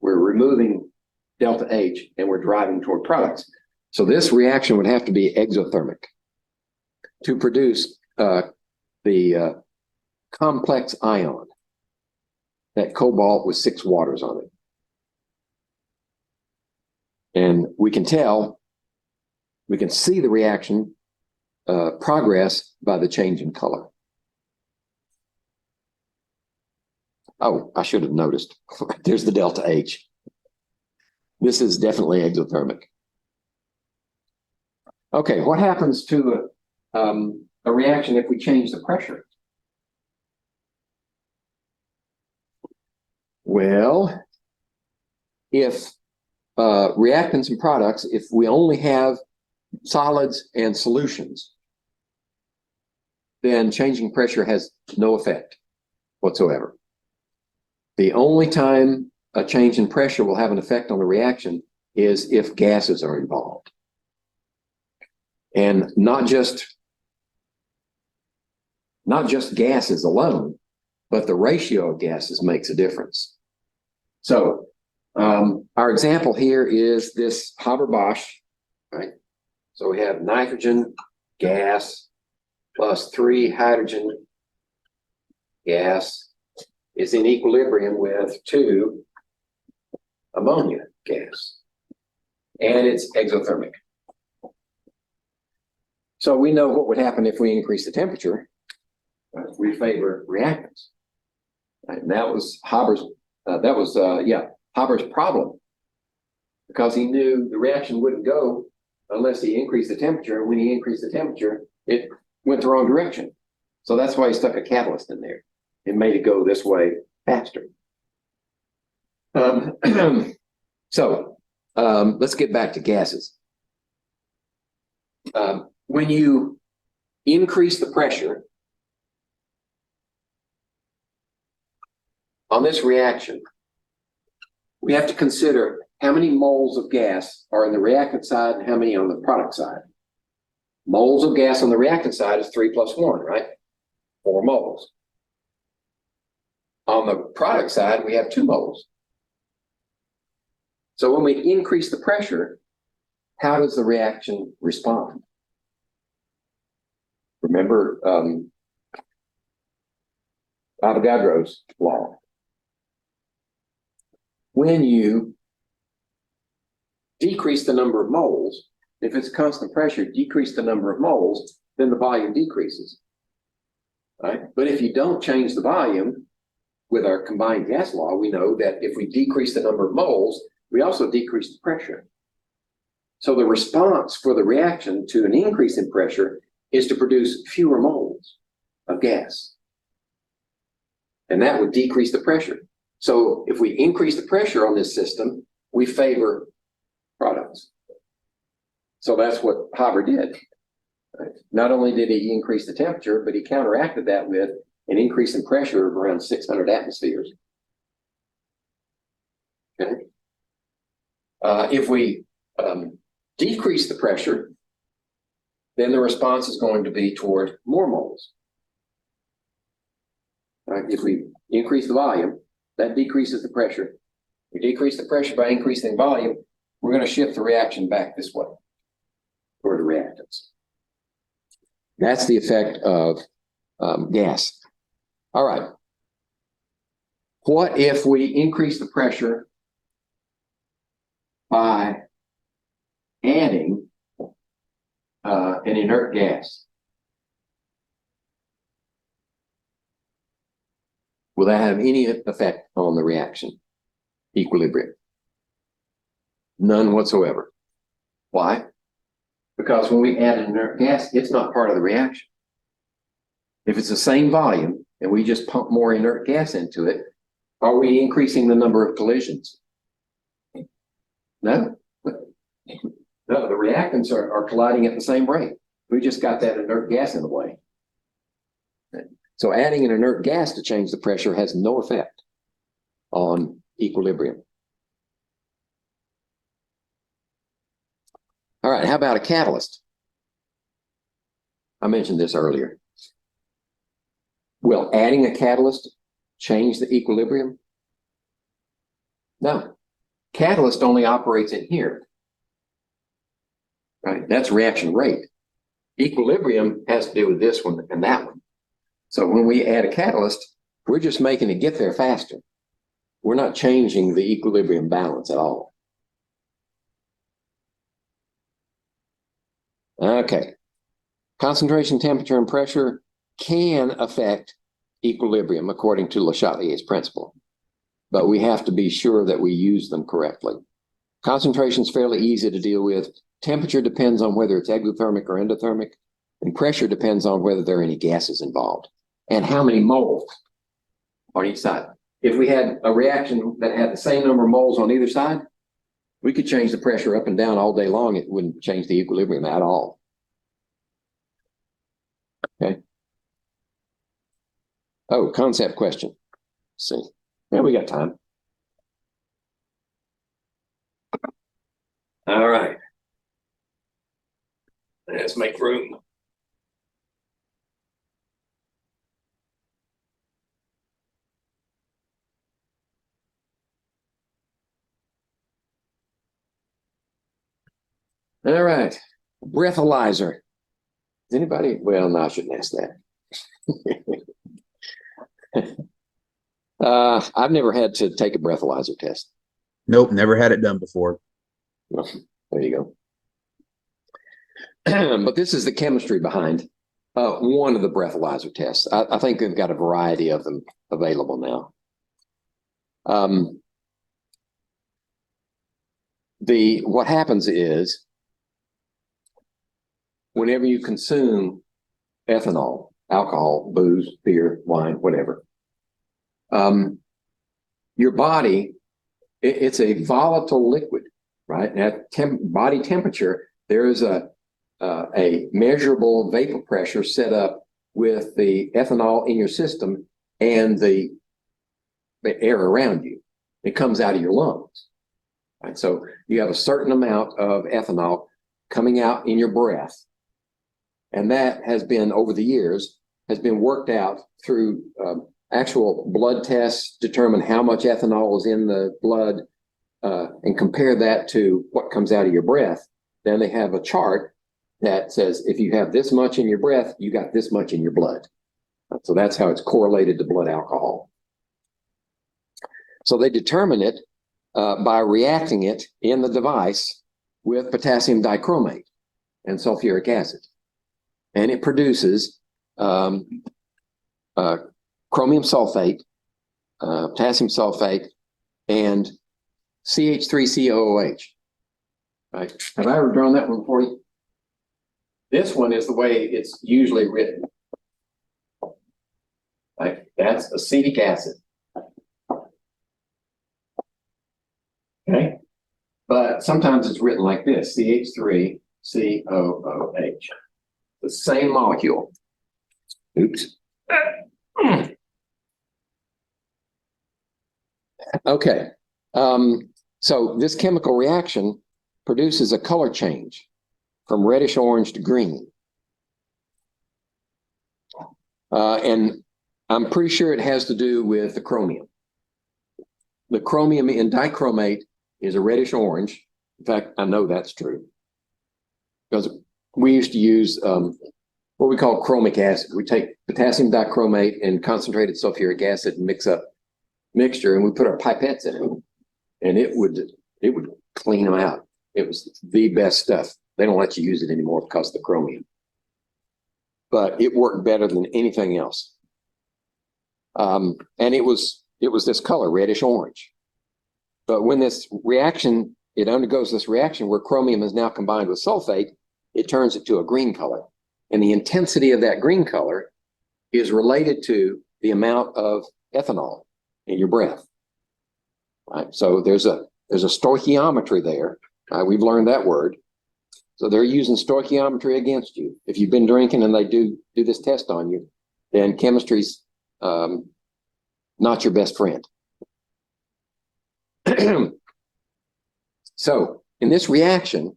We're removing delta H and we're driving toward products. So this reaction would have to be exothermic to produce the complex ion, that cobalt with 6 waters on it. And we can see the reaction progress by the change in color. Oh, I should have noticed. There's the delta H. This is definitely exothermic. Okay, what happens to a reaction if we change the pressure? Well, if reactants and products, if we only have solids and solutions, then changing pressure has no effect whatsoever. The only time a change in pressure will have an effect on the reaction is if gases are involved. And not just gases alone, but the ratio of gases makes a difference. So our example here is this Haber-Bosch, right? So we have nitrogen gas plus 3 hydrogen gas is in equilibrium with 2 ammonia gas, and it's exothermic. So we know what would happen if we increase the temperature. Right? We favor reactants. Right? And that was Haber's problem, because he knew the reaction wouldn't go unless he increased the temperature. And when he increased the temperature, it went the wrong direction. So that's why he stuck a catalyst in there. It made it go this way faster. Let's get back to gases. When you increase the pressure on this reaction, we have to consider how many moles of gas are in the reactant side and how many on the product side. Moles of gas on the reactant side is 3 plus 1, right? 4 moles. On the product side, we have 2 moles. So when we increase the pressure, how does the reaction respond? Remember Avogadro's law. When you decrease the number of moles, if it's constant pressure, decrease the number of moles, then the volume decreases. Right? But if you don't change the volume, with our combined gas law, we know that if we decrease the number of moles, we also decrease the pressure. So the response for the reaction to an increase in pressure is to produce fewer moles of gas. And that would decrease the pressure. So if we increase the pressure on this system, we favor products. So that's what Haber did. Right? Not only did he increase the temperature, but he counteracted that with an increase in pressure of around 600 atmospheres. Okay. If we decrease the pressure, then the response is going to be toward more moles. Right? If we increase the volume, that decreases the pressure. We decrease the pressure by increasing volume, we're going to shift the reaction back this way toward the reactants. That's the effect of gas. All right. What if we increase the pressure by adding an inert gas? Will that have any effect on the reaction equilibrium? None whatsoever. Why? Because when we add an inert gas, it's not part of the reaction. If it's the same volume and we just pump more inert gas into it, are we increasing the number of collisions? No. No, the reactants are colliding at the same rate. We just got that inert gas in the way. So adding an inert gas to change the pressure has no effect on equilibrium. All right, how about a catalyst? I mentioned this earlier. Will adding a catalyst change the equilibrium? No. Catalyst only operates in here. Right? That's reaction rate. Equilibrium has to do with this one and that one. So when we add a catalyst, we're just making it get there faster. We're not changing the equilibrium balance at all. Okay. Concentration, temperature, and pressure can affect equilibrium according to Le Chatelier's principle, but we have to be sure that we use them correctly. Concentration is fairly easy to deal with. Temperature depends on whether it's exothermic or endothermic, and pressure depends on whether there are any gases involved and how many moles on each side. If we had a reaction that had the same number of moles on either side, we could change the pressure up and down all day long. It wouldn't change the equilibrium at all. Okay. Oh, concept question. Let's see. Yeah, we got time. All right. Let's make room. All right. Breathalyzer. Is anybody? Well, no, I shouldn't ask that. I've never had to take a breathalyzer test. Nope, never had it done before. Well, there you go. But this is the chemistry behind One of the breathalyzer tests. I think they've got a variety of them available now. What happens is whenever you consume ethanol, alcohol, booze, beer, wine, whatever, your body, it's a volatile liquid, right? And at body temperature, there is a measurable vapor pressure set up with the ethanol in your system and the air around you. It comes out of your lungs. Right? So you have a certain amount of ethanol coming out in your breath. And that has been, over the years, has been worked out through actual blood tests, determine how much ethanol is in the blood, and compare that to what comes out of your breath. Then they have a chart that says, if you have this much in your breath, you got this much in your blood. So that's how it's correlated to blood alcohol. So they determine it by reacting it in the device with potassium dichromate and sulfuric acid. And it produces chromium sulfate, potassium sulfate, and CH3COOH. Right? Have I ever drawn that one for you? This one is the way it's usually written. Like that's acetic acid. Okay? But sometimes it's written like this, CH3COOH. The same molecule. Oops. Okay. So this chemical reaction produces a color change from reddish orange to green. And I'm pretty sure it has to do with the chromium. The chromium in dichromate is a reddish orange. In fact, I know that's true because we used to use what we call chromic acid. We take potassium dichromate and concentrated sulfuric acid and mix up mixture, and we put our pipettes in it, and it would clean them out. It was the best stuff. They don't let you use it anymore because of the chromium, but it worked better than anything else. And it was this color, reddish orange. But when this reaction, it undergoes this reaction where chromium is now combined with sulfate, it turns it to a green color. And the intensity of that green color is related to the amount of ethanol in your breath. Right? So there's a stoichiometry there. We've learned that word. So they're using stoichiometry against you. If you've been drinking and they do this test on you, then chemistry's not your best friend. So in this reaction,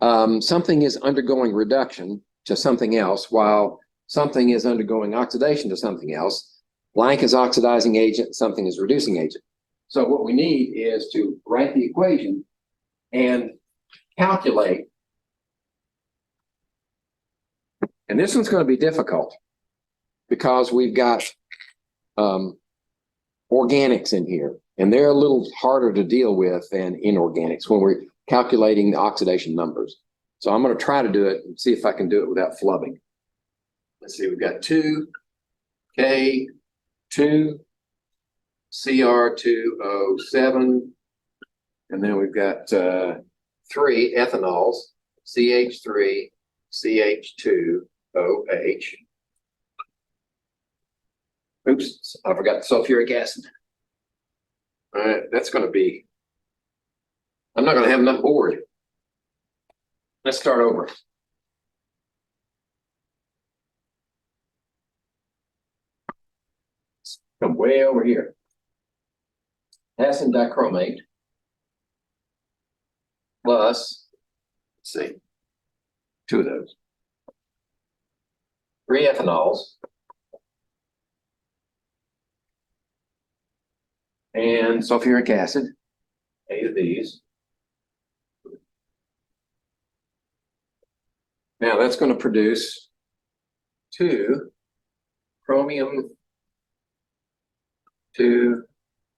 something is undergoing reduction to something else while something is undergoing oxidation to something else. Blank is oxidizing agent, something is reducing agent. So what we need is to write the equation and calculate. And this one's going to be difficult because we've got organics in here, and they're a little harder to deal with than inorganics when we're calculating the oxidation numbers. So I'm going to try to do it and see if I can do it without flubbing. Let's see, we've got 2K2 CR207, and then we've got 3 ethanols, CH3 CH2OH. Oops, I forgot the sulfuric acid. All right, that's going to be, I'm not going to have enough board. Let's start over. Come way over here. Potassium dichromate plus, let's see, 2 of those. 3 ethanols. And sulfuric acid, 8 of these. Now that's going to produce 2 chromium 2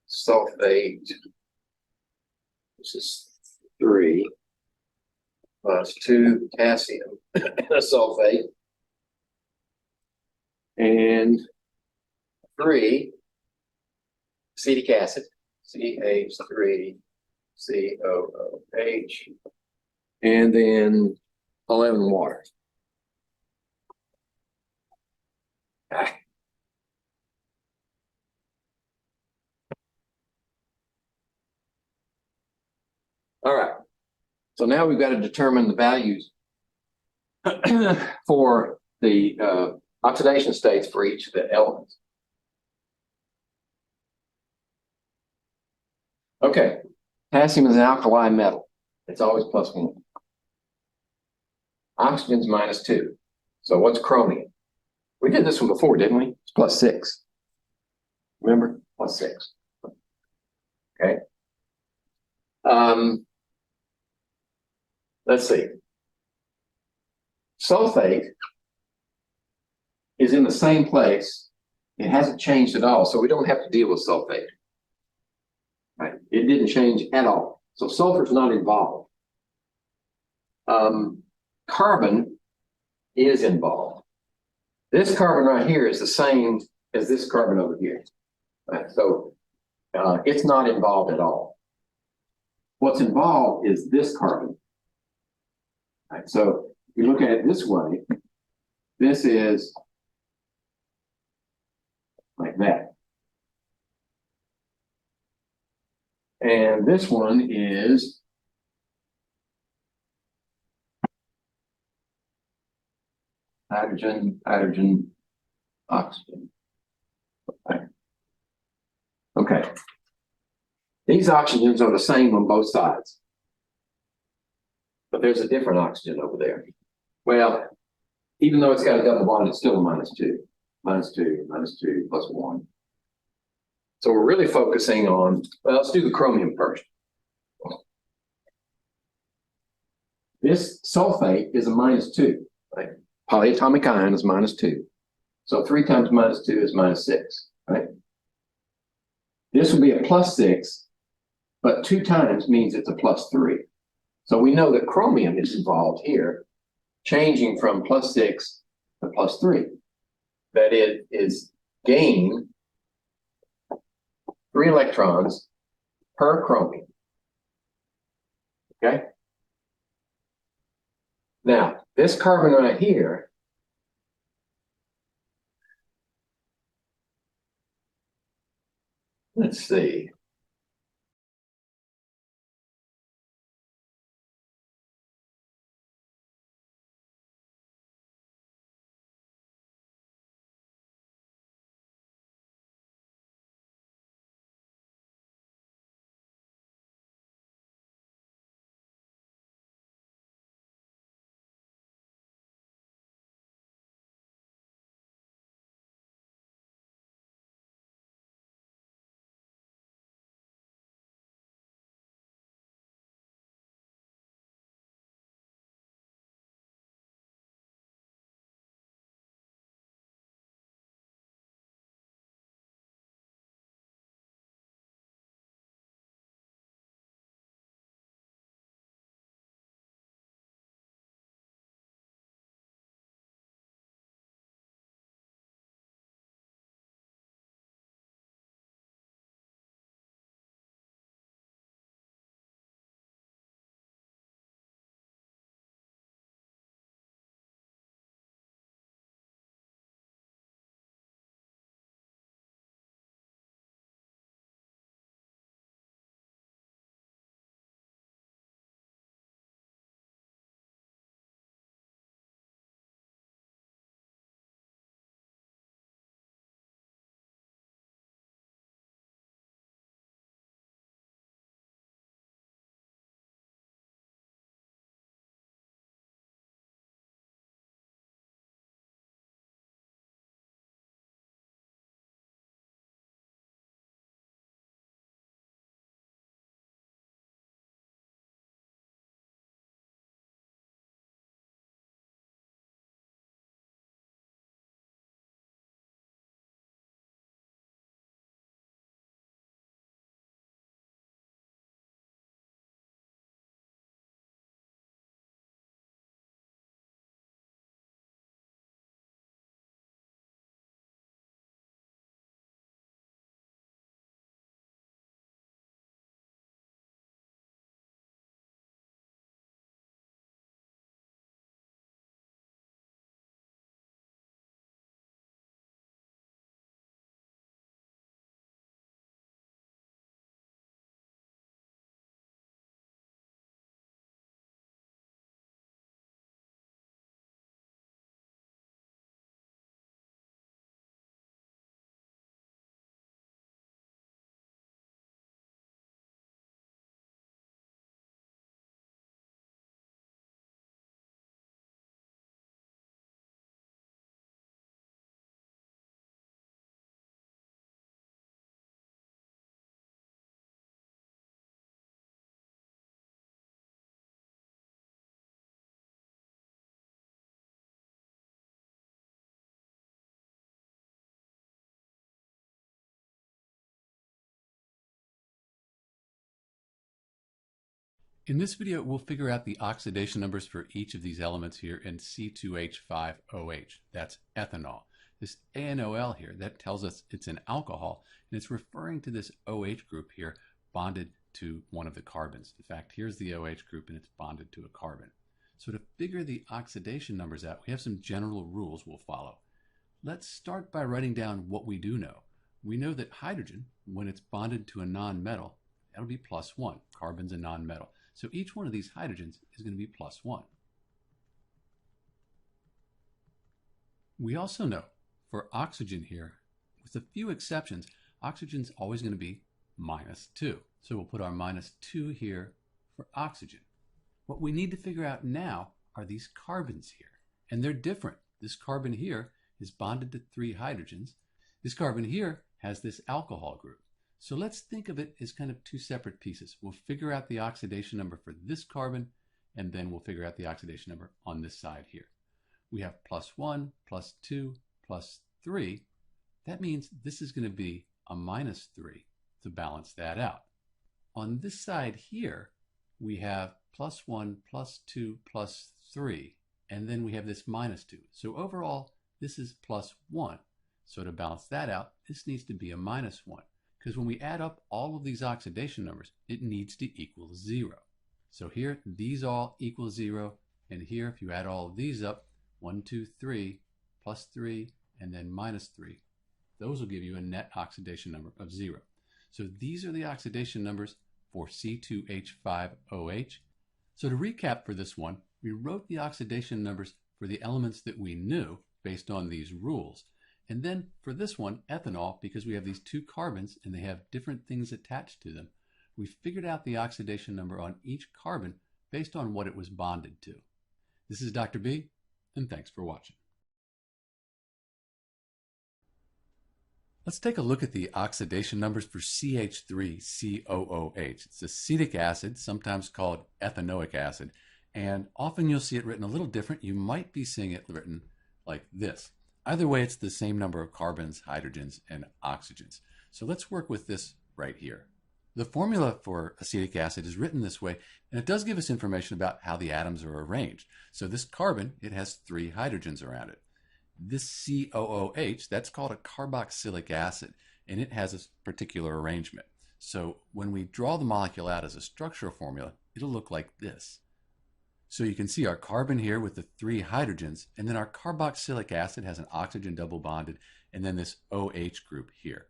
sulfate. This is 3 plus 2 potassium sulfate. and 3 acetic acid, CH3COOH, and then 11 water. Ah. All right. So now we've got to determine the values for the oxidation states for each of the elements. Okay, potassium is an alkali metal. It's always +1. Oxygen's -2. So what's chromium? We did this one before, didn't we? It's +6. Remember? +6. Okay. Let's see. Sulfate is in the same place. It hasn't changed at all, so we don't have to deal with sulfate. Right? It didn't change at all. So sulfur's not involved. Carbon is involved. This carbon right here is the same as this carbon over here. Right? So it's not involved at all. What's involved is this carbon. Right? So if you look at it this way, this is like that. And this one is hydrogen, hydrogen, oxygen. Okay. Okay. These oxygens are the same on both sides. But there's a different oxygen over there. Well, even though it's got a double bond, it's still a -2. -2, -2, +1. So we're really focusing on, well, let's do the chromium first. This sulfate is a -2, right? Polyatomic ion is -2. So 3 times -2 is -6, right? This will be a +6, but 2 times means it's a +3. So we know that chromium is involved here, changing from +6 to +3. That it is gain 3 electrons per chromium. Okay? Now, this carbon right here, let's see. In this video, we'll figure out the oxidation numbers for each of these elements here in C2H5OH. That's ethanol. This ANOL here, that tells us it's an alcohol, and it's referring to this OH group here bonded to one of the carbons. In fact, here's the OH group, and it's bonded to a carbon. So to figure the oxidation numbers out, we have some general rules we'll follow. Let's start by writing down what we do know. We know that hydrogen, when it's bonded to a nonmetal, that'll be +1. Carbon's a nonmetal. So each one of these hydrogens is going to be +1. We also know for oxygen here, with a few exceptions, oxygen's always going to be -2. So we'll put our -2 here for oxygen. What we need to figure out now are these carbons here, and they're different. This carbon here is bonded to 3 hydrogens. This carbon here has this alcohol group. So let's think of it as kind of 2 separate pieces. We'll figure out the oxidation number for this carbon, and then we'll figure out the oxidation number on this side here. We have +1, +2, +3. That means this is going to be a -3 to balance that out. On this side here, we have +1, +2, +3, and then we have this -2. So overall, this is +1. So to balance that out, this needs to be a -1. Because when we add up all of these oxidation numbers, it needs to equal 0. So here, these all equal 0. And here, if you add all of these up, 1, 2, 3, +3, and then -3, those will give you a net oxidation number of 0. So these are the oxidation numbers for C2H5OH. So to recap for this one, we wrote the oxidation numbers for the elements that we knew based on these rules. And then for this one, ethanol, because we have these 2 carbons and they have different things attached to them, we figured out the oxidation number on each carbon based on what it was bonded to. This is Dr. B, and thanks for watching. Let's take a look at the oxidation numbers for CH3COOH. It's acetic acid, sometimes called ethanoic acid, and often you'll see it written a little different. You might be seeing it written like this. Either way, it's the same number of carbons, hydrogens, and oxygens. So let's work with this right here. The formula for acetic acid is written this way, and it does give us information about how the atoms are arranged. So this carbon, it has 3 hydrogens around it. This COOH, that's called a carboxylic acid, and it has a particular arrangement. So when we draw the molecule out as a structural formula, it'll look like this. So you can see our carbon here with the 3 hydrogens, and then our carboxylic acid has an oxygen double bonded, and then this OH group here.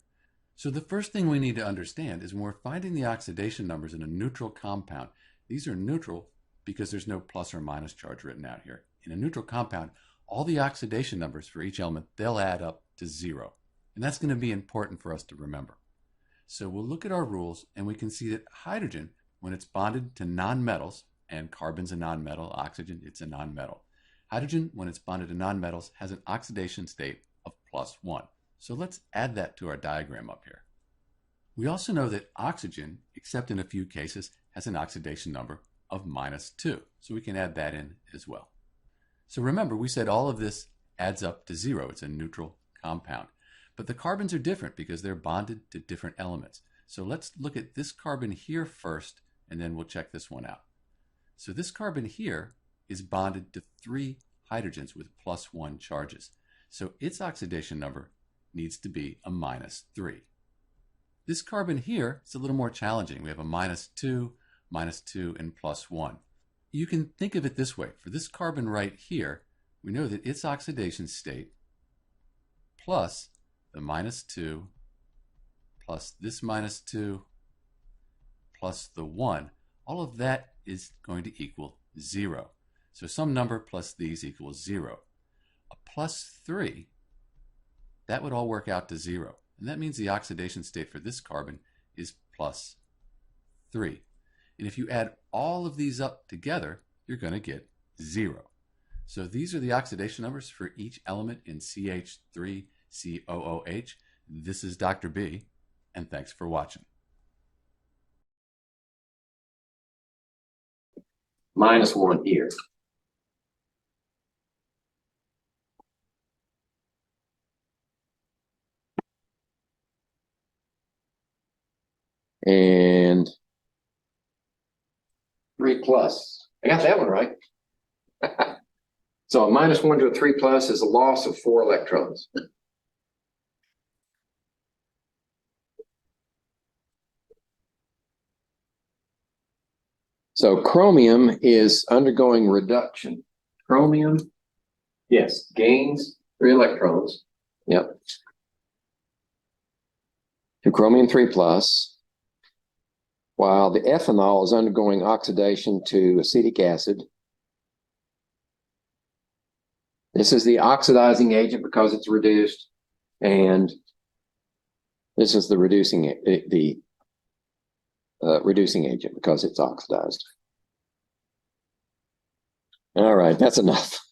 So the first thing we need to understand is when we're finding the oxidation numbers in a neutral compound, these are neutral because there's no plus or minus charge written out here. In a neutral compound, all the oxidation numbers for each element, they'll add up to 0. And that's going to be important for us to remember. So we'll look at our rules, and we can see that hydrogen, when it's bonded to nonmetals, and carbon's a nonmetal, oxygen, it's a nonmetal. Hydrogen, when it's bonded to nonmetals, has an oxidation state of +1. So let's add that to our diagram up here. We also know that oxygen, except in a few cases, has an oxidation number of -2. So we can add that in as well. So remember, we said all of this adds up to 0. It's a neutral compound. But the carbons are different because they're bonded to different elements. So let's look at this carbon here first, and then we'll check this one out. So this carbon here is bonded to 3 hydrogens with +1 charges. So its oxidation number needs to be a -3. This carbon here is a little more challenging. We have a -2, -2, and +1. You can think of it this way. For this carbon right here, we know that its oxidation state plus the -2 plus this -2 plus the 1, all of that is going to equal 0. So some number plus these equals 0. A +3, that would all work out to 0. And that means the oxidation state for this carbon is +3. And if you add all of these up together, you're going to get 0. So these are the oxidation numbers for each element in CH3COOH. This is Dr. B, and thanks for watching. -1 here. And 3 plus. I got that one right. So a -1 to a 3 plus is a loss of 4 electrons. So chromium is undergoing reduction. Chromium, yes, gains 3 electrons. Yep. To chromium 3 plus, while the ethanol is undergoing oxidation to acetic acid. This is the oxidizing agent because it's reduced, and this is the reducing agent because it's oxidized. All right, that's enough.